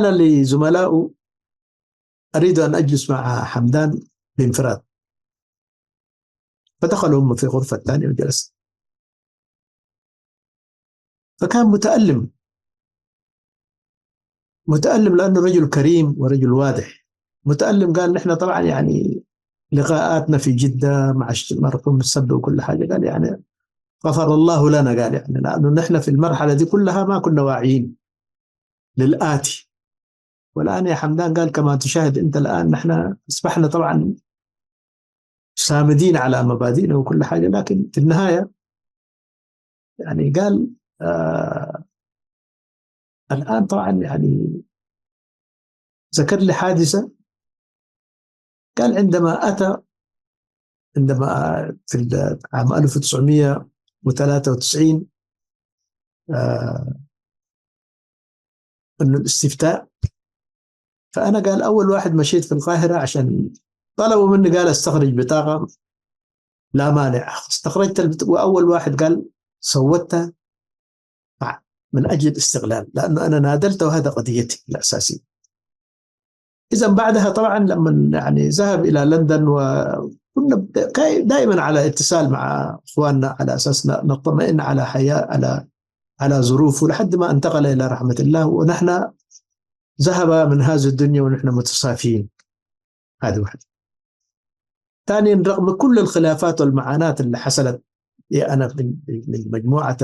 لزملائه أريد أن أجلس مع حمدان بانفراد، فدخلوا هم في غرفة ثانية وجلس. فكان متألم لأنه رجل كريم ورجل واضح. متألم قال نحن طبعا يعني لقاءاتنا في جدة مع مرحوم السب وكل حاجة، قال يعني غفر الله لنا، قال يعني لأنه نحن في المرحلة دي كلها ما كنا واعيين للآتي. والآن يا حمدان قال كما تشاهد أنت الآن نحن أصبحنا طبعا سامدين على مبادئنا وكل حاجة، لكن في النهاية يعني قال الآن طبعا يعني ذكر لي حادثة. قال عندما في عام 1993 انه الاستفتاء، فانا قال اول واحد مشيت في القاهره عشان طلبوا مني، قال استخرج بطاقه، لا مانع استخرجت واول واحد قال صوتت من اجل الاستغلال، لانه انا نادلت وهذا قضيتي الاساسيه. اذا بعدها طبعا لما يعني ذهب الى لندن، وكنا دائما على اتصال مع اخواننا على اساس نطمئن على حياه على ظروفه لحد ما انتقل الى رحمه الله، ونحن ذهب من هذه الدنيا ونحن متصافين. هذا واحد. ثانيا رغم كل الخلافات والمعاناة اللي حصلت أنا من مجموعة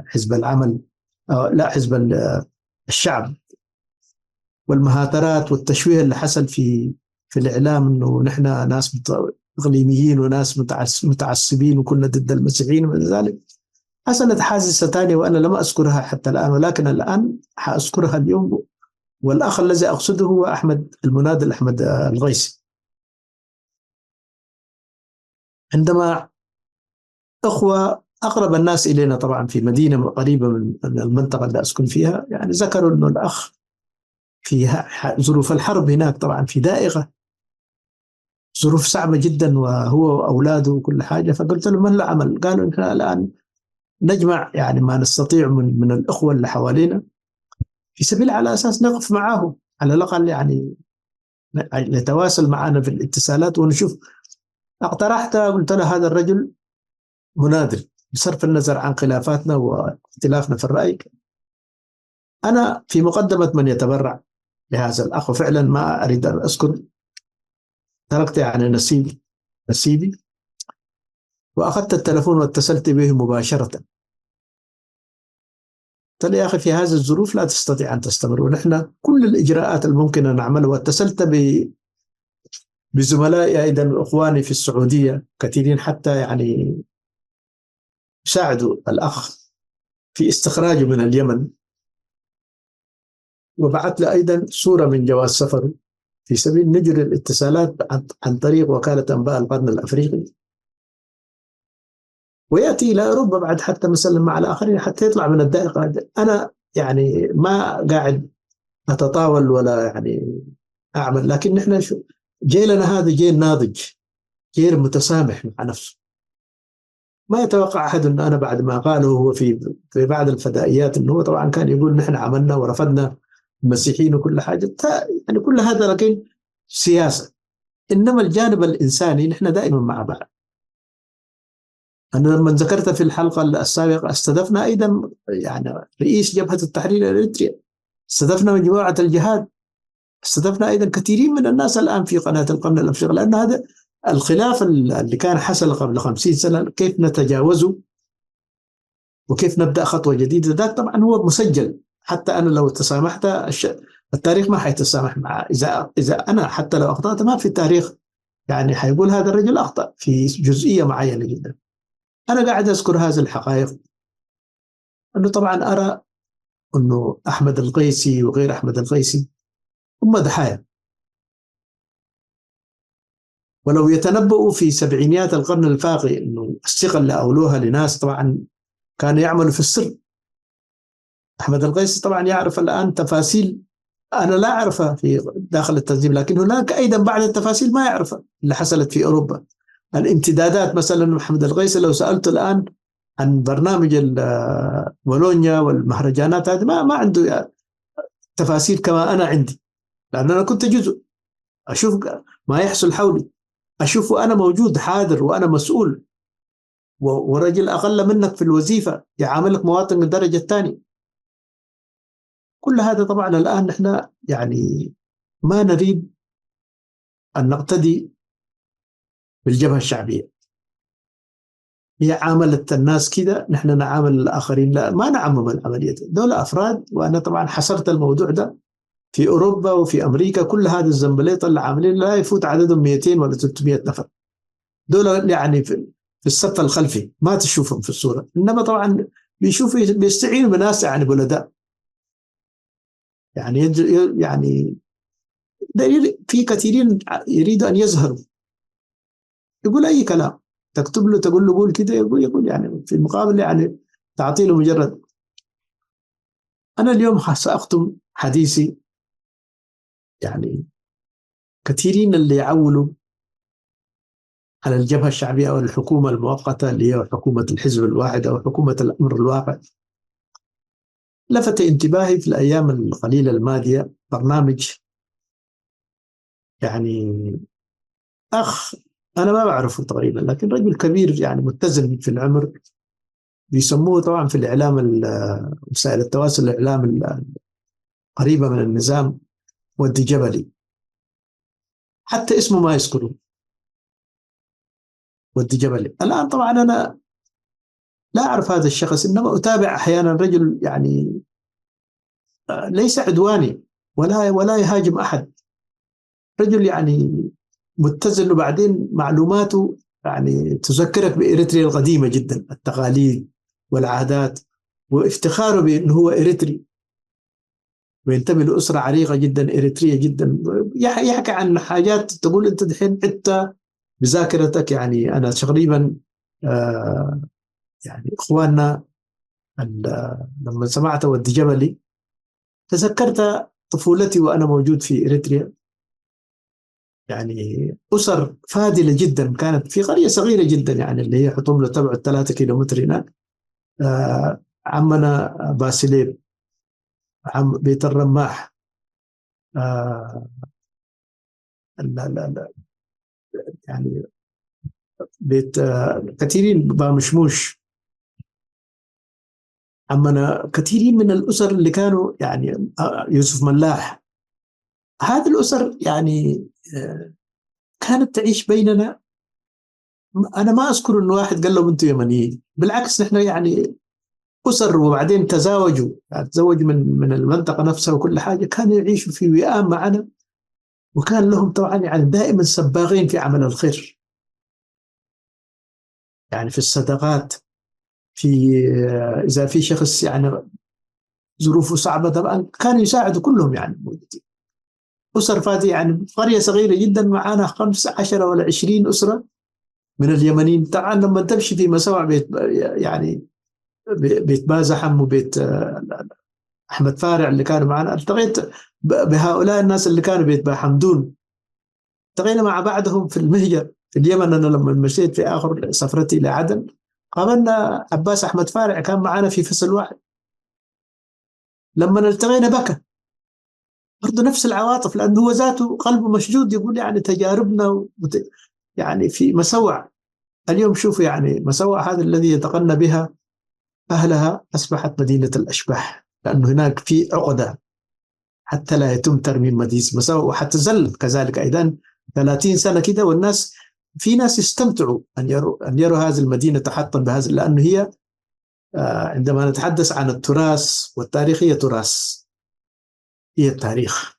حزب العمل، لا حزب الشعب، والمهاترات والتشويه اللي حصل في الإعلام أنه نحن ناس إقليميين وناس متعصبين وكنا ضد المسيحيين ومن ذلك. حصلت حادثة ثانية وأنا لم أذكرها حتى الآن، ولكن الآن حأذكرها اليوم. والأخ الذي أقصده هو أحمد المنادل، أحمد الغيثي. عندما أخوة أقرب الناس إلينا طبعا في مدينة قريبة من المنطقة اللي أسكن فيها، يعني ذكروا أنه الأخ في ظروف الحرب هناك طبعا في دائغة، ظروف صعبة جدا وهو وأولاده وكل حاجة. فقلت لهم ما العمل؟ قالوا إحنا الآن نجمع يعني ما نستطيع من الأخوة اللي حوالينا في سبيل على أساس نقف معاهم على الأقل، يعني نتواصل معنا في الاتصالات ونشوف. اقترحت قلت له هذا الرجل منادل بصرف النظر عن خلافاتنا واختلافنا في الرأي، أنا في مقدمة من يتبرع لهذا الأخ. وفعلا ما أريد أن أذكر، تركت يعني نسيبي وأخذت التلفون واتصلت به مباشرة. قلت له يا أخي في هذه الظروف لا تستطيع أن تستمر، ونحن كل الإجراءات الممكنة نعملها. واتصلت بزملائي أيضا إخواني في السعودية كثيرين حتى يعني ساعدوا الأخ في استخراجه من اليمن، وبعث له أيضا صورة من جواز سفره في سبيل نجري الاتصالات عن طريق وكالة أنباء القرن الأفريقي، ويأتي إلى أوروبا بعد حتى مثلا مع الآخرين حتى يطلع من الدائرة. أنا يعني ما قاعد أتطاول ولا يعني أعمل، لكن نحن جيلنا هذا جيل ناضج، جيل متسامح مع نفسه. ما يتوقع أحد أن أنا بعد ما قاله هو في بعض الفدائيات أنه هو طبعا كان يقول نحن عملنا ورفضنا المسيحيين وكل حاجة، يعني كل هذا لكن سياسة. إنما الجانب الإنساني نحن دائما مع بعض. أنا لما ذكرت في الحلقة السابقة استضفنا أيضا يعني رئيس جبهة التحرير الإريتريا، استضفنا مجموعة الجهاد، استضفنا أيضا كثيرين من الناس الآن في قناة القرن الأفريقي، لأن هذا الخلاف اللي كان حصل قبل 50 سنة كيف نتجاوزه وكيف نبدأ خطوة جديدة. ده طبعا هو مسجل، حتى أنا لو تسامحت التاريخ ما حيتسامح معه. إذا أنا حتى لو أخطأت ما في التاريخ يعني حيقول هذا الرجل أخطأ في جزئية معينة جدا. أنا قاعد أذكر هذه الحقائق، أنه طبعا أرى أنه أحمد القيسي وغير أحمد القيسي هم ضحايا، ولو يتنبؤوا في سبعينيات القرن الفاضل أنه الثقة اللي أولوها لناس طبعا كانوا يعملوا في السر. أحمد القيسي طبعا يعرف الآن تفاصيل أنا لا أعرفها في داخل التنظيم، لكن هناك أيضا بعض التفاصيل ما يعرفها اللي حصلت في أوروبا. الامتدادات مثلا محمد الغيث لو سألته الآن عن برنامج بولونيا والمهرجانات هذه ما عنده تفاصيل كما أنا عندي، لأن أنا كنت جزء أشوف ما يحصل حولي، أشوفه أنا موجود حاضر وأنا مسؤول، ورجل أقل منك في الوظيفة يعاملك مواطن من الدرجة الثانية. كل هذا طبعا الآن نحن يعني ما نريد أن نقتدي بالجبهة الشعبية. هي عاملت الناس كده، نحن نعامل الآخرين لا، ما نعمم العملية دول أفراد. وأنا طبعا حصرت الموضوع ده في أوروبا وفي أمريكا، كل هذه الزنبليطة اللي عاملين لا يفوت عددهم 200 ولا 300 نفر. دول يعني في الصف الخلفي ما تشوفهم في الصورة، إنما طبعا بيشوفوا بيستعينوا بناس يعني بلداء، يعني يعني في كثيرين يريدوا أن يظهروا، يقول أي كلام، تكتب له تقول له قول كده يقول يعني في المقابل يعني تعطي له مجرد. أنا اليوم سأختم حديثي يعني كثيرين اللي يعولوا على الجبهة الشعبية أو الحكومة المؤقتة اللي هي حكومة الحزب الواحد أو حكومة الأمر الواقع، لفت انتباهي في الأيام القليلة الماضية برنامج يعني أخ أنا ما بعرفه تقريبا، لكن رجل كبير يعني متزن في العمر، بيسموه طبعا في الإعلام وسائل التواصل الإعلام قريبة من النظام ودي جبلي، حتى اسمه ما يذكره ودي جبلي. الآن طبعا أنا لا أعرف هذا الشخص، إنما أتابع أحيانا رجل يعني ليس عدواني ولا يهاجم أحد، رجل يعني متزن، وبعدين معلوماته يعني تذكرك بإريتريا القديمة جدا، التقاليد والعادات، وافتخاره بأنه هو إريتري وينتمي لأسرة عريقة جدا إريترية جدا، يحكي عن حاجات تقول أنت دحين حتى بذاكرتك. يعني أنا تقريبا يعني إخواننا لما سمعت ودي جبلي تذكرت طفولتي وأنا موجود في إريتريا. يعني أسر فاضلة جدا كانت في قرية صغيرة جدا، يعني اللي هي حطملة تبع 3 كيلومتر هناك. عمنا باسليب، عم بيت الرماح، آه لا لا لا يعني بيت كثيرين بامشموش، عمنا كثيرين من الأسر اللي كانوا يعني يوسف ملاح. هذه الأسر يعني كانت تعيش بيننا. أنا ما أذكر إنه واحد قال لهم أنتم يمنيين، بالعكس نحن يعني أسر، وبعدين تزاوجوا، يعني تزوجوا من المنطقة نفسها، وكل حاجة كانوا يعيشوا في وئام معنا، وكان لهم طبعا يعني دائما سباغين في عمل الخير، يعني في الصدقات، في إذا في شخص يعني ظروفه صعبة طبعا كانوا يساعدوا كلهم يعني موجودين. أسر فاتي يعني قرية صغيرة جدا معانا 15 ولا 20 أسرة من اليمنيين. طبعا لما تمشي في مساوع بيت يعني بيت بازحم وبيت أحمد فارع اللي كانوا معنا، التقيت بهؤلاء الناس اللي كانوا بيت حمدون، التقينا مع بعضهم في المهجر في اليمن. أنا لما مشيت في آخر سفرتي إلى عدن قابلنا عباس أحمد فارع كان معنا في فصل واحد، لما التقينا بكى برضه نفس العواطف، لأنه هو ذاته قلبه مشدود، يقول يعني تجاربنا يعني في مسوع. اليوم شوف يعني مسوع هذا الذي يتغنى بها أهلها أصبحت مدينة الأشباح، لأنه هناك في عقدة حتى لا يتم ترميم مدينة مسوع، وحتى زل كذلك أيضا 30 سنة كده، والناس في ناس يستمتعوا أن يروا هذه المدينة تحطم بهذا، لأنه هي عندما نتحدث عن التراث والتاريخ هي تراث، هي التاريخ.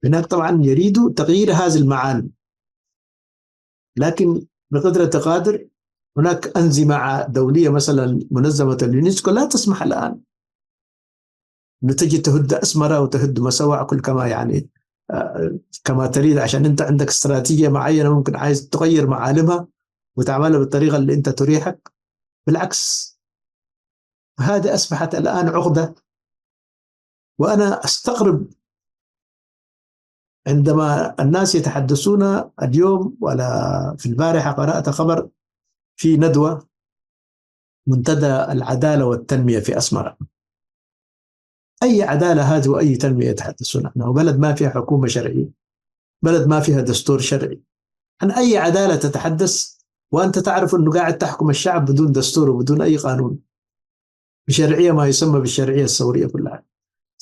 هناك طبعا يريدوا تغيير هذه المعاني، لكن بقدرة قادر هناك أنظمة دولية مثلا منظمة اليونسكو لا تسمح الآن انه تجي تهد أسمرة وتهد مسوع كل كما يعني كما تريد، عشان انت عندك استراتيجية معينة ممكن عايز تغير معالمها وتعملها بالطريقة اللي انت تريحك. بالعكس، هذه أصبحت الآن عقدة. وأنا أستغرب عندما الناس يتحدثون اليوم، ولا في البارحة قرأت خبر في ندوة منتدى العدالة والتنمية في أسمرة. أي عدالة هذه وأي تنمية يتحدثون عنها؟ بلد ما فيها حكومة شرعية، بلد ما فيها دستور شرعي، عن أي عدالة تتحدث وأنت تعرف أنه قاعد تحكم الشعب بدون دستور وبدون أي قانون، بشرعية ما يسمى بالشرعية الثورية كلها.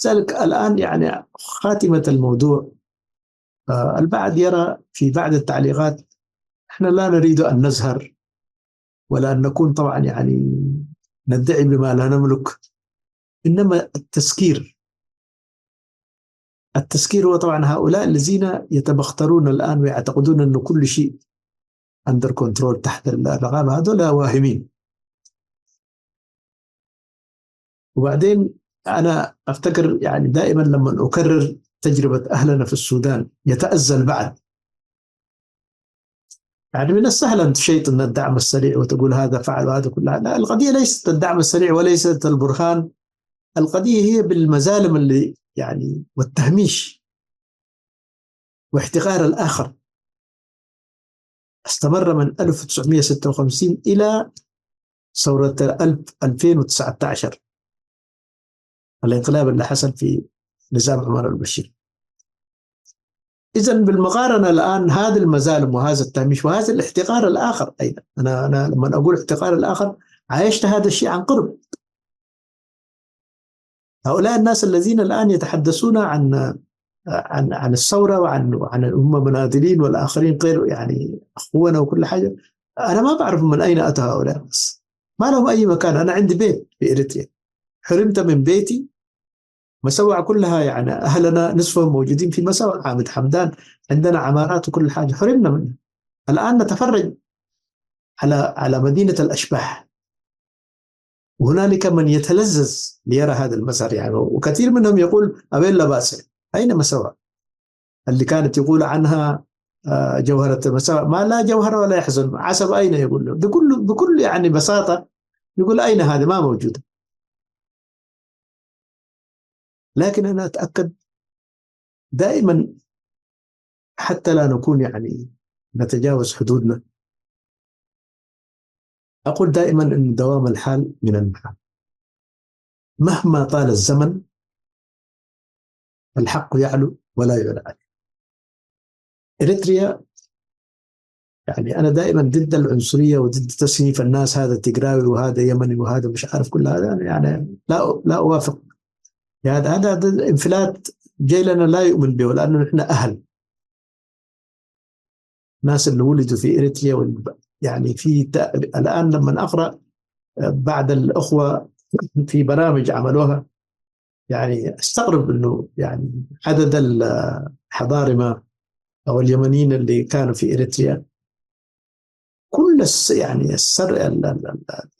ذلك الآن يعني خاتمة الموضوع، البعض يرى في بعض التعليقات احنا لا نريد أن نزهر ولا أن نكون طبعا يعني ندعي بما لا نملك، إنما التسكير هو طبعا هؤلاء الذين يتبخترون الآن ويعتقدون أن كل شيء أندر كنترول تحت الرقابة، هذول واهمين. وبعدين أنا أفتكر يعني دائما لما أكرر تجربة أهلنا في السودان يتأذى البعض. يعني من السهل أن تشيطن الدعم السريع وتقول هذا فعل وهذا كلها، لا، القضية ليست الدعم السريع وليست البرهان، القضية هي بالمزالم اللي يعني والتهميش واحتقار الآخر. استمر من 1956 إلى ثورة 2019، الانقلاب اللي حصل في نظام عمر البشير. إذن بالمقارنة الآن هذه المزالم وهذا التهميش وهذا الاحتقار الآخر أيضا، أنا لما أقول احتقار الآخر عايشت هذا الشيء عن قرب. هؤلاء الناس الذين الآن يتحدثون عن الثورة وعن هم مناضلين والآخرين غير يعني أخونا وكل حاجة، أنا ما بعرف من أين أتى هؤلاء، بس ما لهم أي مكان. أنا عندي بيت في إريتريا، حرمت من بيتي. مسوع كلها يعني أهلنا نصفهم موجودين في مسوع حامد حمدان، عندنا عمارات وكل حاجة حرمنا منها. الآن نتفرج على مدينة الأشباح، وهنالك من يتلذذ ليرى هذا المسار يعني، وكثير منهم يقول أبين لا بأس. أين مسوع اللي كانت يقول عنها جوهرة المسوع؟ ما لا جوهرة ولا يحزن، عسب أين يقول له بكل يعني بساطة، يقول أين هذا؟ ما موجودة. لكن أنا أتأكد دائما حتى لا نكون يعني نتجاوز حدودنا، أقول دائما أن دوام الحال من المحال. مهما طال الزمن الحق يعلو ولا يعلى عليه. إريتريا يعني أنا دائما ضد العنصرية وضد تصنيف الناس هذا تجراوي وهذا يمني وهذا مش عارف كل هذا، يعني لا أوافق. يعني هذا انفلات جاي لنا لا يؤمن به، لأنه نحن أهل ناس اللي ولدوا في إريتريا. يعني الآن لما أقرأ بعد الأخوة في برامج عملوها، يعني استغرب أنه يعني عدد الحضارمة أو اليمنيين اللي كانوا في إريتريا، كل يعني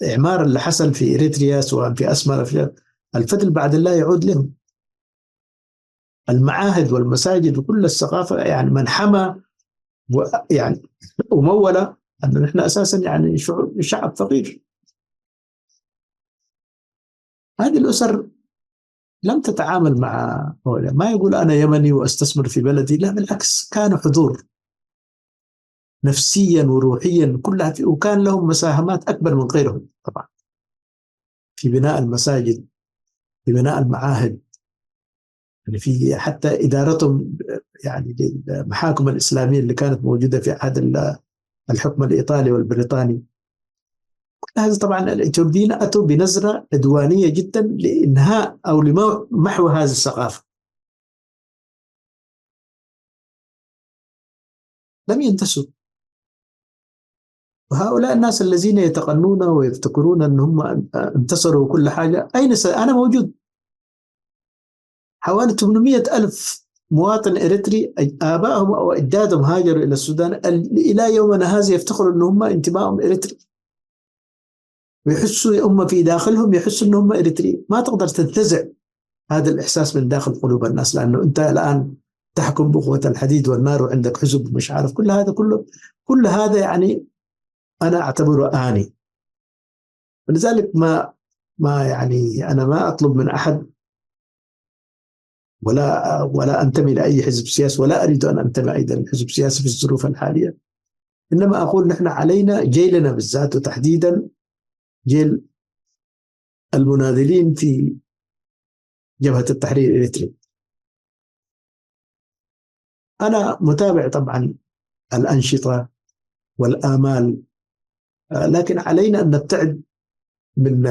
الإعمار اللي حصل في إريتريا سواء في أسمر في الفضل بعد الله يعود لهم. المعاهد والمساجد وكل الثقافة يعني منحمى يعني ومولة، أن نحن أساسا يعني شعب فقير. هذه الأسر لم تتعامل مع ما يقول أنا يمني وأستثمر في بلدي، لا بالعكس، كانوا حضور نفسيا وروحيا كلها وكان لهم مساهمات أكبر من غيرهم طبعا في بناء المساجد، في بناء المعاهد، يعني في حتى إدارتهم يعني للمحاكم الإسلامية اللي كانت موجودة في عهد الحكم الإيطالي والبريطاني. كل هذا طبعا الإثيوبيين أتوا بنظرة عدوانية جدا لإنهاء أو لمحو هذه الثقافة، لم ينتسوا. وهؤلاء الناس الذين يتقنون ويفتكرون أنهم انتصروا كل حاجة، أين أنا موجود. حوالي 800 ألف مواطن إريتري آبائهم أو أجدادهم هاجروا إلى السودان، إلى يومنا هذا يفتخروا أنهم انتمائهم إريتري، ويحسوا هم في داخلهم يحسوا أنهم إريتري. ما تقدر تنتزع هذا الإحساس من داخل قلوب الناس، لأنه أنت الآن تحكم بقوة الحديد والنار وعندك حزب مش عارف كل هذا كل هذا يعني أنا أعتبره آني. ولذلك ما يعني أنا ما أطلب من أحد ولا أنتمي لأي حزب سياسي، ولا أريد أن أنتمي أيضا لحزب سياسي في الظروف الحالية. إنما أقول نحن علينا جيلنا بالذات، وتحديدا جيل المناضلين في جبهة التحرير الإريتري. أنا متابع طبعا الأنشطة والآمال، لكن علينا أن نبتعد من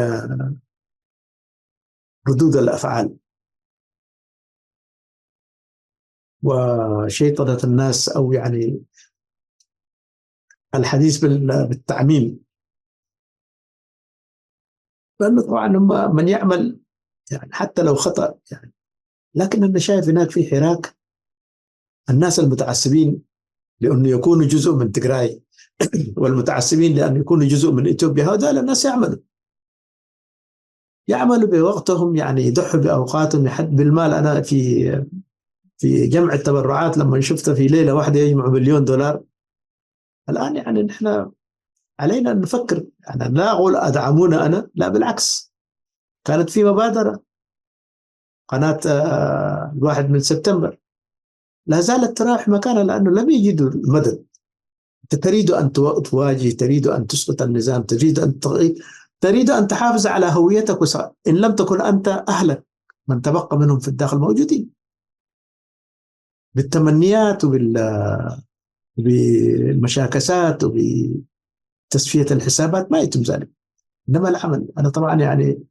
ردود الأفعال وشيطنة الناس، أو يعني الحديث بالتعميم، لأنه طبعا من يعمل يعني حتى لو خطأ يعني. لكن أنا شايف هناك في حراك، الناس المتعصبين لأنه يكونوا جزء من تجراي والمتعصبين لأن يكونوا جزء من إثيوبيا، هؤلاء الناس يعملوا بوقتهم، يعني يضحوا بأوقاتهم يحد بالمال. أنا في جمع التبرعات لما شفت في ليلة واحدة يجمعوا $1,000,000. الآن يعني نحن علينا أن نفكر، يعني لا أقول أدعمونا أنا، لا بالعكس، كانت في مبادرة قناة 1 سبتمبر لا زالت تراوح مكانها، لأنه لم يجدوا المدد. أنت تريد أن تواجه، تريد أن تسقط النظام، تريد أن تحافظ على هويتك، إن لم تكن أنت أهلك من تبقى منهم في الداخل موجودين. بالتمنيات وبالمشاكسات وبتصفية الحسابات ما يتم ذلك، إنما العمل. أنا طبعا يعني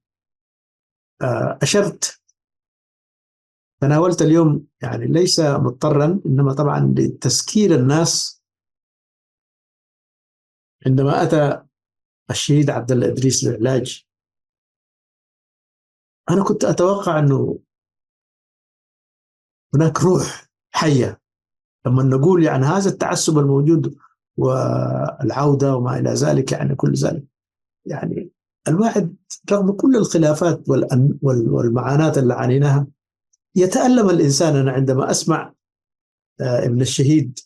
أشرت، تناولت اليوم يعني ليس مضطرا، إنما طبعا لتذكير الناس عندما أتى الشهيد عبد الله إدريس للعلاج. أنا كنت أتوقع أنه هناك روح حية لما نقول يعني هذا التعصب الموجود والعودة وما إلى ذلك، يعني كل ذلك يعني الواحد رغم كل الخلافات والمعاناة اللي عانيناها يتألم الإنسان. أنا عندما أسمع ابن الشهيد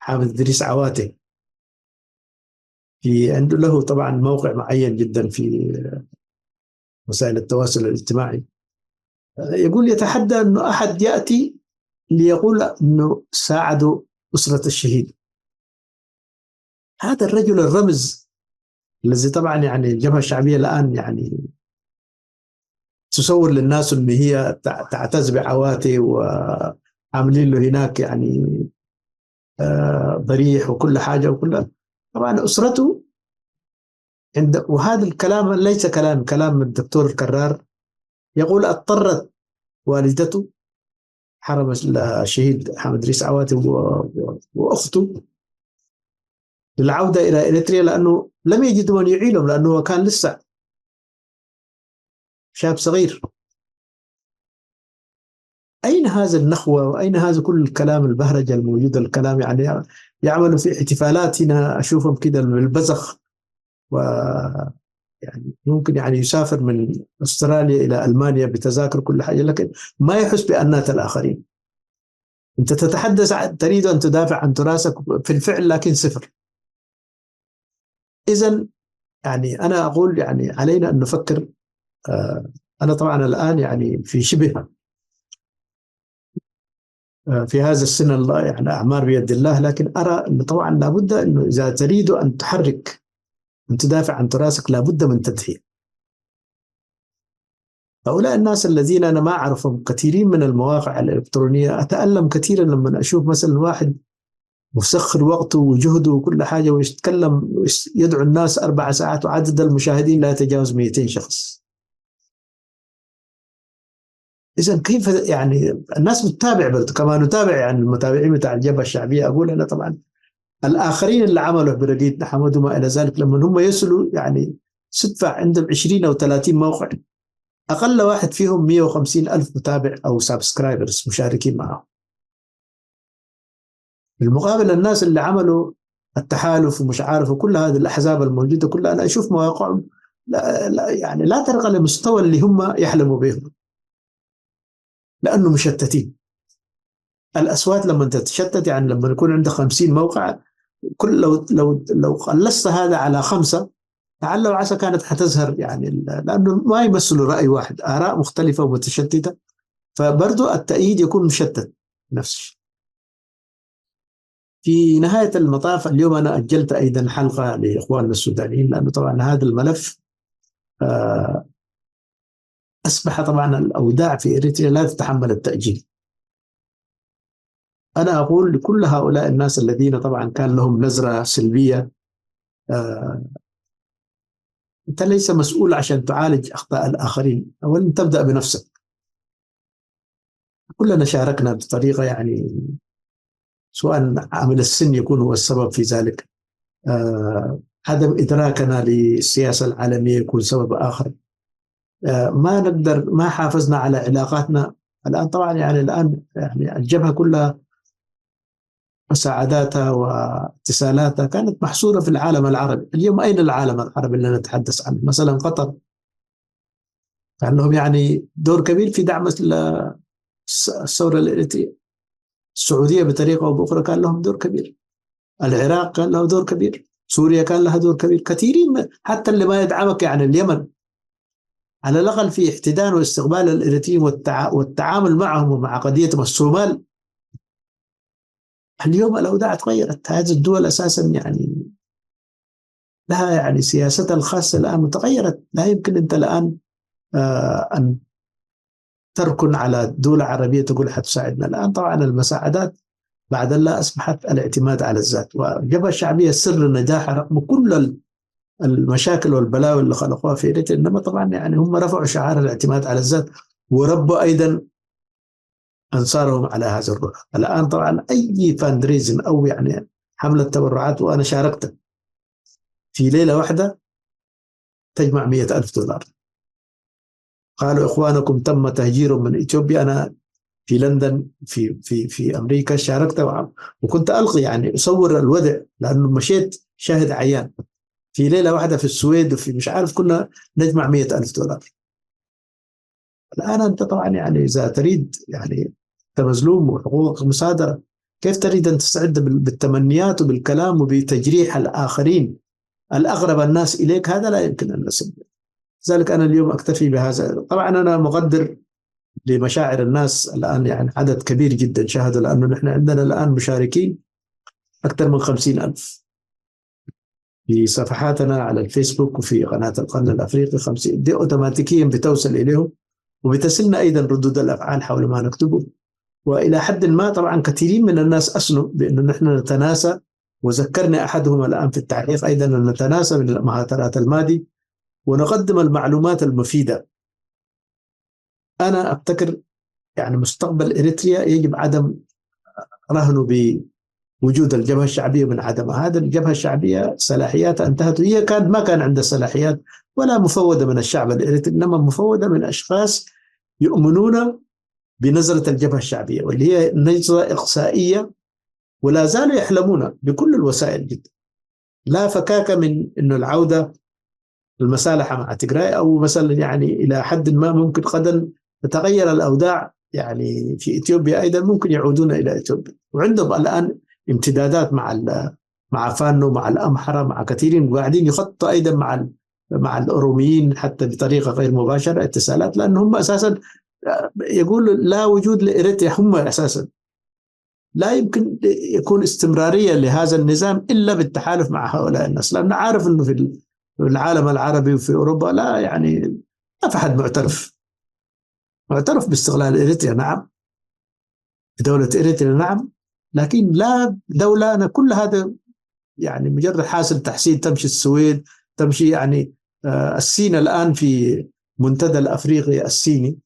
حامد إدريس عواتي عنده له طبعا موقع معين جدا في وسائل التواصل الاجتماعي، يقول يتحدى أنه أحد يأتي ليقول أنه ساعدوا أسرة الشهيد. هذا الرجل الرمز الذي طبعا يعني الجبهة الشعبية الآن يعني تصور للناس أن هي تعتز بعواتي وعاملين له هناك يعني ضريح وكل حاجة وكل. طبعا أسرته وهذا الكلام ليس كلام من الدكتور كرار، يقول اضطرت والدته حرم الشهيد حامد إدريس عواتي وأخته للعودة إلى إريتريا، لأنه لم يجدوا من يعينهم، لأنه كان لسه شاب صغير. أين هذا النخوة وأين هذا كل الكلام البهرجة الموجود؟ الكلام يعني يعملوا في احتفالاتنا أشوفهم كده بالبزخ، ويعني ممكن يعني يسافر من أستراليا إلى ألمانيا بتذاكر كل حاجة، لكن ما يحس بأنات الآخرين. أنت تتحدث تريد أن تدافع عن تراثك في الفعل، لكن صفر. إذن يعني أنا أقول يعني علينا أن نفكر. أنا طبعا الآن يعني في شبه في هذا السن، الله يعني أعمار بيد الله، لكن أرى أنه طبعا لابد أنه إذا تريد أن تحرك أن تدافع عن تراثك لابد من تضحية. هؤلاء الناس الذين أنا ما أعرفهم كثيرين من المواقع الإلكترونية، أتألم كثيرا لما أشوف مثلا واحد مسخر وقته وجهده وكل حاجة ويتكلم يدعو الناس 4 ساعات وعدد المشاهدين لا يتجاوز 200 شخص. إذا كيف يعني الناس بتتابع كما نتابع يعني المتابعين بتاع الجبهة الشعبية. أقول أنا طبعا الآخرين اللي عملوا برقية حمد وما إلى ذلك لما هم يصلوا يعني تدفع عندهم 20 أو 30 موقع، أقل واحد فيهم 150 ألف متابع أو سابسكرايبرز مشاركين معه. بالمقابل الناس اللي عملوا التحالف ومش عارف وكل هذه الأحزاب الموجودة كلها أنا أشوف مواقعهم لا يعني لا ترقى لمستوى اللي هم يحلموا به، لأنه مشتتين. الأصوات لما تتشتت، يعني لما يكون عندك 50 موقع، كل لو قلصت هذا على 5 لعل وعسى كانت حتظهر، يعني لأنه ما يمثلوا رأي واحد، آراء مختلفة ومتشتتة، فبرضو التأييد يكون مشتت نفس الشيء. في نهاية المطاف اليوم أنا أجلت أيضا حلقة لإخواننا السودانيين، لأنه طبعا هذا الملف أصبح طبعا الأوداع في إريتريا لا تتحمل التأجيل. أنا أقول لكل هؤلاء الناس الذين طبعا كان لهم نظرة سلبية، أنت ليس مسؤول عشان تعالج أخطاء الآخرين، أولا تبدأ بنفسك. كلنا شاركنا بطريقة، يعني سواء عامل السن يكون هو السبب في ذلك، عدم إدراكنا للسياسة العالمية يكون سبب آخر، ما نقدر، ما حافظنا على علاقاتنا. الآن طبعا يعني الآن يعني الجبهة كلها مساعداتها واتصالاتها كانت محصورة في العالم العربي. اليوم أين العالم العربي اللي نتحدث عنه؟ مثلا قطر كان لهم يعني دور كبير في دعم الثورة الإريترية. السعودية بطريقة أو بأخرى كان لهم دور كبير. العراق كان له دور كبير. سوريا كان لها دور كبير. كثيرين حتى اللي ما يدعمك، يعني اليمن على الأقل في احتضان واستقبال الإريتريين والتعامل معهم ومع قضيتهم. الصومال اليوم الأوضاع تغيرت. هذه الدول أساسا يعني لها يعني سياستها الخاصة الآن تغيرت. لا يمكن أنت الآن أن تركن على دولة عربية تقول حتساعدنا. الآن طبعا المساعدات بعد الله أصبحت الاعتماد على الذات. والجبهة الشعبية سر نجاحها رغم كل المشاكل والبلاوي اللي خلقوها في إيرتريا، إنما طبعا يعني هم رفعوا شعار الاعتماد على الذات وربوا أيضا أنصارهم على هذا الروح. الآن طبعا أي فاندريزن أو يعني حملة تبرعات، وأنا شاركت في ليلة واحدة تجمع 100,000 دولار. قالوا إخوانكم تم تهجيرهم من إثيوبيا. أنا في لندن في أمريكا شاركت وكنت ألقي يعني أصور الوضع، لأنه مشيت شاهد عيان. في ليلة واحدة في السويد وفي مش عارف كنا نجمع 100,000 دولار. الآن أنت طبعا يعني إذا تريد، يعني أنت مظلوم وحقوقك مصادرة، كيف تريد أن تستعد بالتمنيات وبالكلام وبتجريح الآخرين الأغرب الناس إليك؟ هذا لا يمكن أن نسمع. لذلك أنا اليوم أكتفي بهذا. طبعا أنا مقدر لمشاعر الناس الآن، يعني عدد كبير جدا شاهدوا، لأنه نحن عندنا الآن مشاركين أكثر من 50,000 في صفحاتنا على الفيسبوك وفي قناة القرن الأفريقي. 50 دي أوتوماتيكيا بتوصل إليهم، وبتسلنا أيضا ردود الأفعال حول ما نكتبه. وإلى حد ما طبعا كثيرين من الناس أسنوا بأنه نحن نتناسى، وذكرني أحدهم الآن في التعليق أيضا أن نتناسى من المهاترات الماضي ونقدم المعلومات المفيدة. أنا أبتكر يعني مستقبل إريتريا يجب عدم رهنه بوجود الجبهة الشعبية من عدمها. هذا الجبهة الشعبية صلاحياتها انتهت، وهي ما كان عندها صلاحيات ولا مفوضة من الشعب الإريتري، إنما مفوضة من أشخاص يؤمنون بنظرة الجبهة الشعبية، واللي هي نظرة إقصائية، ولا زالوا يحلمون بكل الوسائل جدا. لا فكاك من إنه العودة المصالحة مع تجراي، أو مثلا يعني إلى حد ما ممكن قد تتغير الأوضاع يعني في إثيوبيا أيضا، ممكن يعودون إلى إثيوبيا. وعندهم الآن امتدادات مع فانو، مع الأمحرة، مع كثيرين، وقاعدين يخطوا أيضا مع الأوروميين حتى بطريقة غير مباشرة اتصالات، لأن هم أساسا يقول لا وجود لإريتريا. هم أساسا لا يمكن يكون استمرارية لهذا النظام إلا بالتحالف مع هؤلاء الناس، لأن عارف أنه في العالم العربي وفي أوروبا لا يعني ما في حد معترف باستقلال إريتريا، نعم، بدولة إريتريا نعم، لكن لا دولة. أنا كل هذا يعني مجرد حاصل تحصيل. تمشي السويد، تمشي يعني الصين الآن في منتدى الأفريقي الصيني،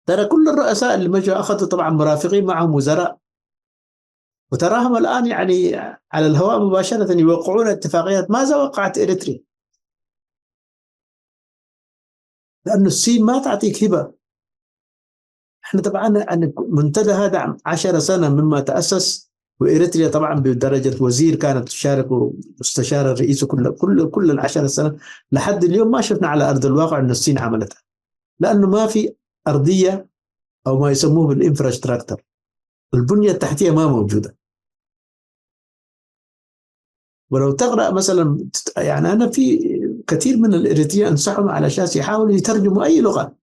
ترى كل الرؤساء اللي مجوا أخذوا طبعا مرافقين معهم وزراء، وتراهم الآن يعني على الهواء مباشرة يوقعون اتفاقيات. ماذا وقعت إريتريا؟ لأن الصين ما تعطيك هبة. احنا طبعا المنتدى هذا 10 سنة مما تأسس، وإريتريا طبعا بدرجة وزير كانت تشارك مستشار الرئيس كل العشر سنة. لحد اليوم ما شفنا على أرض الواقع أن الصين عملتها، لأنه ما في أرضية أو ما يسموه بالإنفراستراكتر، البنية التحتية ما موجودة. ولو تقرأ مثلا، يعني أنا في كثير من الإريتريين أنصحهم على أساس يحاولوا يترجموا أي لغة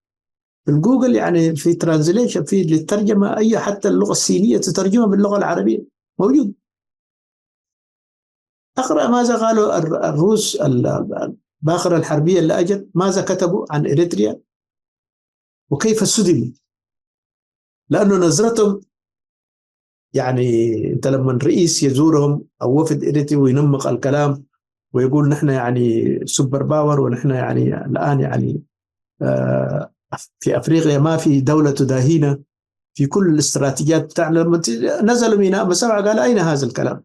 في الجوجل، يعني في ترانزليشن، في للترجمة، أي حتى اللغة الصينية تترجمها باللغة العربية موجود. أقرأ ماذا قالوا الروس الباخرة الحربية اللي أجت، ماذا كتبوا عن إريتريا وكيف صدموا، لأنه نظرتهم يعني أنت لما الرئيس يزورهم أو وفد إريتري وينمق الكلام ويقول نحن يعني سوبر باور، ونحن يعني الآن يعني في أفريقيا ما في دولة تداهينا في كل الاستراتيجيات بتاعنا، لما نزلوا ميناء مساوعة قال أين هذا الكلام؟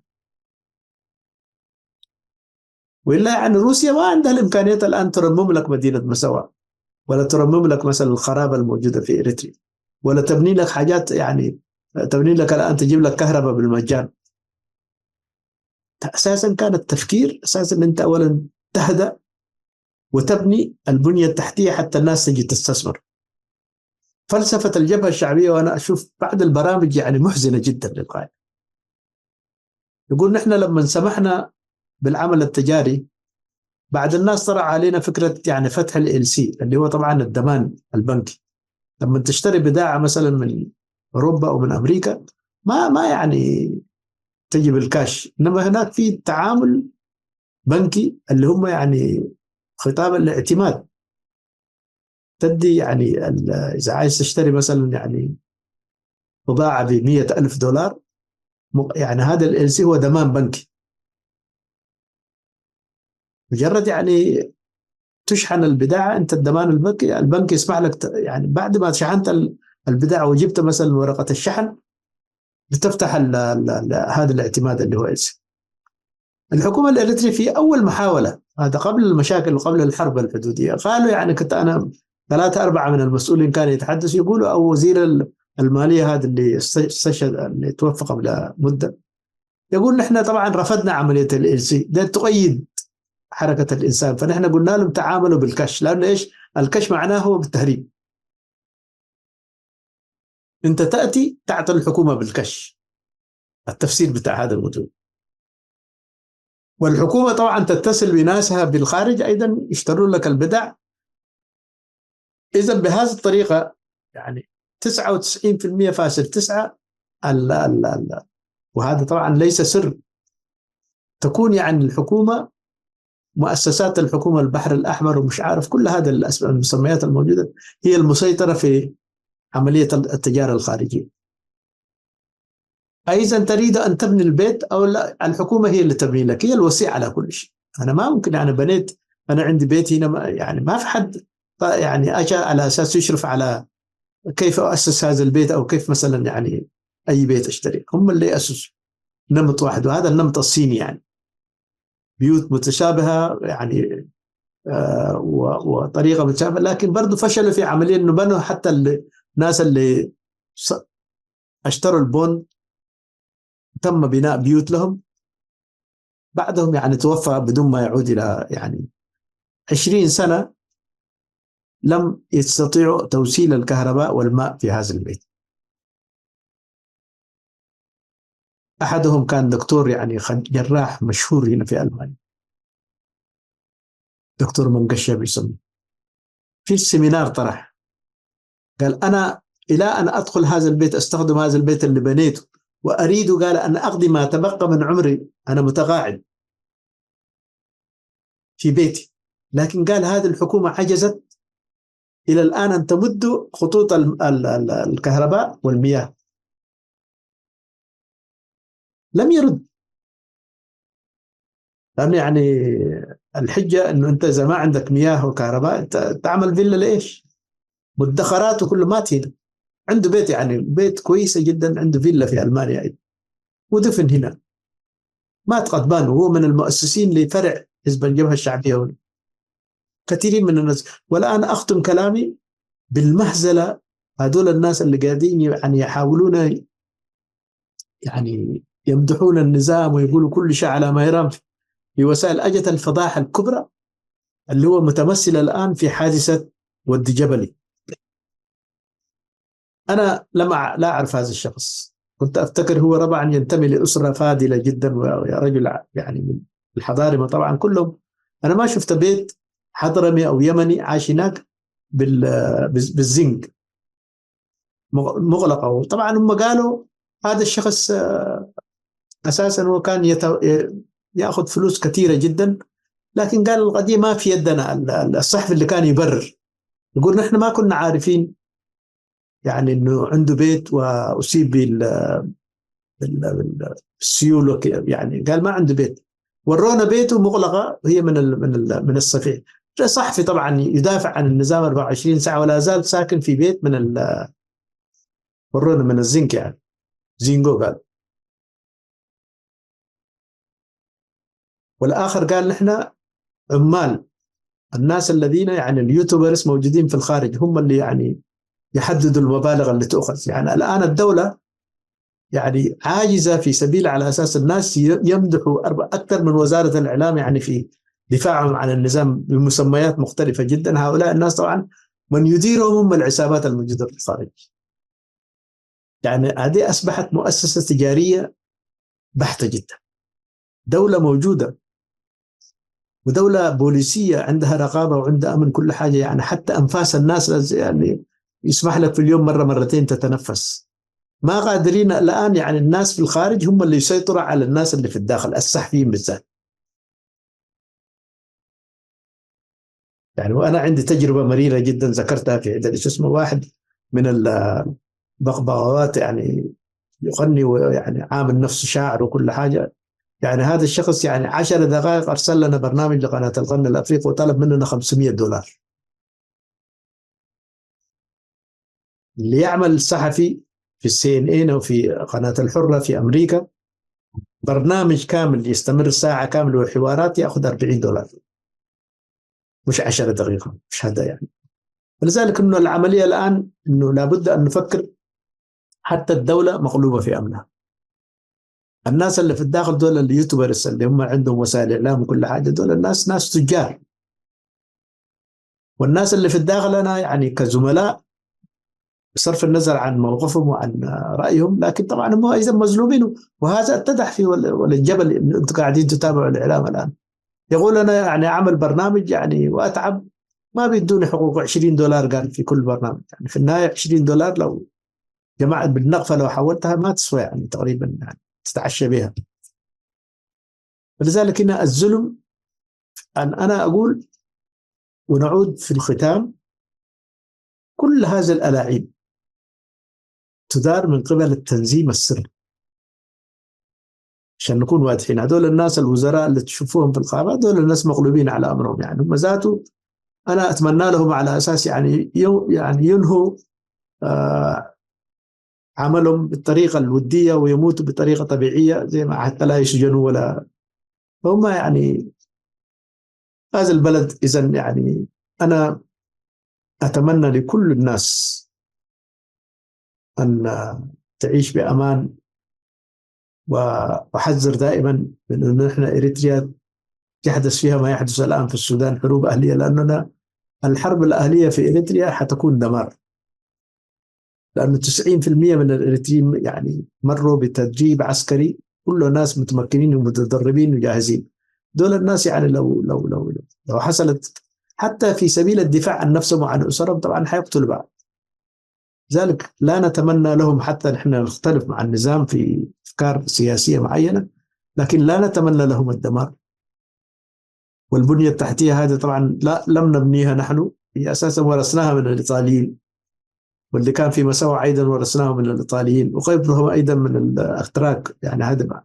وإلا يعني روسيا ما عندها الإمكانيات الآن ترمم لك مدينة مساوعة، ولا ترمم لك مثلا الخرابة الموجودة في إريتريا، ولا تبني لك حاجات، يعني تبني لك الآن تجيب لك كهرباء بالمجان. أساسا كان التفكير أساسا أن أنت أولا تهدأ وتبني البنية التحتية حتى الناس تجي تستثمر. فلسفة الجبهة الشعبية، وأنا أشوف بعض البرامج يعني محزنة جدا للغاية. يقول نحن لما سمحنا بالعمل التجاري، بعد الناس طرح علينا فكرة يعني فتح ال اللي هو طبعا الضمان البنكي. لما تشتري بضاعة مثلا من أوروبا أو من أمريكا، ما يعني تجي بالكاش، إنما هناك في تعامل بنكي اللي هم يعني خطاب الاعتماد. تدي يعني إذا عايز تشتري مثلا يعني بضاعة ب100,000 دولار، يعني هذا ال هو ضمان بنكي. مجرد يعني تشحن البضاعة، أنت الضمان البنكي يسمح لك يعني بعد ما شحنت البضاعة وجبت مثلا ورقة الشحن، بتفتح هذا الاعتماد اللي هو إلسي. الحكومة الإريترية في أول محاولة، هذا قبل المشاكل وقبل الحرب الحدودية، قالوا يعني كنت أنا 3 4 من المسؤولين كانوا يتحدثوا يقولوا، أو وزير المالية هذا اللي استشهد اللي توفى قبل مدة، يقول نحن طبعا رفضنا عملية الإلسي ده تقيد حركة الإنسان، فنحن قلنا لهم تعاملوا بالكش، لأنه إيش الكش معناه؟ هو بالتهريب. أنت تأتي تعطي الحكومة بالكش، التفسير بتاع هذا الموضوع. والحكومة طبعا تتصل بناسها بالخارج أيضا يشترون لك البضع. إذا بهذه الطريقة يعني 99.9 وهذا طبعا ليس سر، تكون يعني الحكومة، مؤسسات الحكومة، البحر الأحمر ومش عارف كل هذا المسميات الموجودة، هي المسيطرة في عملية التجارة الخارجية. إذا تريد أن تبني البيت أو لا، الحكومة هي اللي تبني لك، هي الوسيع على كل شيء. أنا ما ممكن يعني بنيت، أنا عندي بيت هنا، يعني ما في حد يعني أجى على أساس يشرف على كيف أسس هذا البيت، أو كيف مثلا يعني أي بيت أشتري، هم اللي أسسوا نمط واحد، وهذا النمط الصيني، يعني بيوت متشابهة يعني وطريقة متشابهة، لكن برضو فشلوا في عملية أنه بنوا حتى الناس اللي اشتروا البون تم بناء بيوت لهم، بعدهم يعني توفى بدون ما يعود إلى يعني 20 سنة لم يستطيعوا توصيل الكهرباء والماء في هذا البيت. أحدهم كان دكتور يعني جراح مشهور هنا في ألمانيا، دكتور منقشة بيسمى، في السيمينار طرح قال أنا إلى أن أدخل هذا البيت أستخدم هذا البيت اللي بنيته وأريد، قال أن أقضي ما تبقى من عمري أنا متقاعد في بيتي، لكن قال هذه الحكومة عجزت إلى الآن أن تمد خطوط الكهرباء والمياه. لم يرد، لأن يعني الحجة أنه أنت إذا ما عندك مياه وكهرباء تعمل فيلا لإيش؟ مدخرات وكل مات هنا. عنده بيت يعني بيت كويسة جدا، عنده فيلا في ألمانيا أيضا، ودفن هنا، مات غضبان، وهو من المؤسسين لفرع حزب الجبهة الشعبية هنا. كثيرين من الناس، والآن أختم كلامي بالمهزلة، هذول الناس اللي قاعدين يعني يحاولون يعني يمدحون النظام ويقولوا كل شيء على ما يرام في وسائل. أجت الفضاحة الكبرى اللي هو متمثل الآن في حادثة ودي جبلي. أنا لا أعرف هذا الشخص، كنت أفتكر هو طبعا ينتمي لأسرة فاضلة جدا ويا رجل يعني من الحضارمة طبعا كلهم. أنا ما شفت بيت حضرمي أو يمني عاش هناك بالزنك مغلقة. طبعا هم قالوا هذا الشخص أساسا هو كان يأخذ فلوس كثيرة جدا، لكن قال القضية ما في يدنا. الصحفي اللي كان يبرر يقول نحن ما كنا عارفين يعني انه عنده بيت واصيب بالسيول يعني قال ما عنده بيت، ورونا بيته مغلقه هي من الصفيح. صحفي طبعا يدافع عن النظام 24 ساعه ولا زال ساكن في بيت ورونا من الزنك يعني زينجو قال. والاخر قال نحن عمال الناس الذين يعني اليوتيوبرز موجودين في الخارج هم اللي يعني يحددوا المبالغ اللي تؤخذ. يعني الآن الدولة يعني عاجزة في سبيل على أساس الناس يمدحوا أكثر من وزارة الإعلام يعني في دفاعهم عن النظام بمسميات مختلفة جدا. هؤلاء الناس طبعا من يديرهم هم العصابات الموجودة في الخارج. يعني هذه أصبحت مؤسسة تجارية بحتة جدا، دولة موجودة ودولة بوليسية عندها رقابة وعندها أمن كل حاجة. يعني حتى أنفاس الناس يعني يسمح لك في اليوم مرة مرتين تتنفس. ما قادرين الآن يعني الناس في الخارج هم اللي يسيطروا على الناس اللي في الداخل الصحفيين بالذات. يعني وأنا عندي تجربة مريرة جدا ذكرتها في عدة اسمه واحد من البغبغاوات يعني يغني ويعني عامل نفسه شاعر وكل حاجة. يعني هذا الشخص يعني 10 دقائق أرسل لنا برنامج لقناة القرن الأفريقي وطلب مننا $500. اللي يعمل صحفي في CNN أو في قناة الحرة في أمريكا برنامج كامل يستمر ساعة كاملة وحوارات يأخذ $40، مش 10 دقيقة، مش هذا يعني. ولذلك إنه العملية الآن إنه لابد أن نفكر. حتى الدولة مغلوبة في أمنها. الناس اللي في الداخل دول اليوتيوبرز اللي هم عندهم وسائل إعلام وكل حاجة دول الناس ناس تجار. والناس اللي في الداخل أنا يعني كزملاء بصرف النظر عن موقفهم وعن رأيهم، لكن طبعا هم أيضا مظلومين. وهذا اتضح في والجبل. أنتم قاعدين تتابعوا الإعلام الآن يقول أنا يعني أعمل برنامج يعني وأتعب ما بيدوني حقوق $20 قال في كل برنامج. يعني في النهاية $20 لو جمعت بالنقفة لو حولتها ما تسوى يعني تقريبا يعني تتعشى بها. فلذلك هنا الظلم أن أنا أقول ونعود في الختام كل هذه الألاعيب تدار من قبل التنظيم السري. عشان نكون واضحين هذول الناس الوزراء اللي تشوفوهم في القائمة هذول الناس مغلوبين على أمرهم. يعني هم ذاته أنا أتمنى لهم على أساس يعني ينهوا عملهم بالطريقة الودية ويموتوا بطريقة طبيعية زي ما حتى لا يسجنوا ولا. فهم يعني هذا البلد إذن يعني أنا أتمنى لكل الناس أن تعيش بأمان. وأحذر دائما من أن نحن إريتريا يحدث فيها ما يحدث الآن في السودان حروب أهلية، لأننا الحرب الأهلية في إريتريا حتكون دمار. لأنه 90% من الإريتريين يعني مروا بتدريب عسكري كله ناس متمكنين ومتدربين وجاهزين. دول الناس يعني لو حصلت حتى في سبيل الدفاع عن نفسهم وعن أسرهم طبعا حيقتلوا بعض. ذلك لا نتمنى لهم حتى نحن نختلف مع النظام في أفكار سياسية معينة، لكن لا نتمنى لهم الدمار. والبنية التحتية هذه طبعا لم نبنيها نحن، هي أساسا ورثناها من الإيطاليين. واللي كان في مساوع أيضا ورثناه من الإيطاليين، وقبرهم أيضا من الأتراك. يعني هذا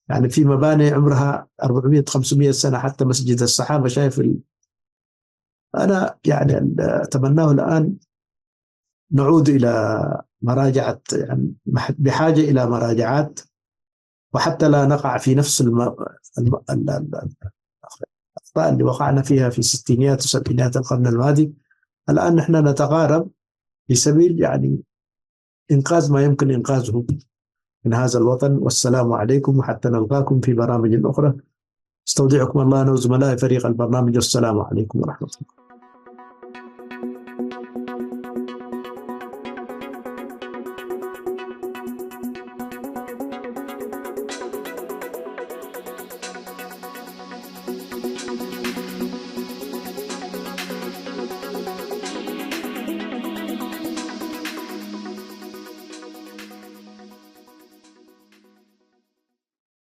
يعني في مباني عمرها 400-500 سنة، حتى مسجد الصحابة شايف أنا يعني أتمناه الآن نعود إلى مراجعة، يعني بحاجة إلى مراجعات، وحتى لا نقع في نفس الأخطاء اللي وقعنا فيها في الستينيات وسبعينات القرن الماضي. الآن نحن نتقارب في سبيل يعني إنقاذ ما يمكن إنقاذه من هذا الوطن. والسلام عليكم، وحتى نلقاكم في برامج أخرى. استودعكم الله أنا وزملائي فريق البرنامج، والسلام عليكم ورحمة الله.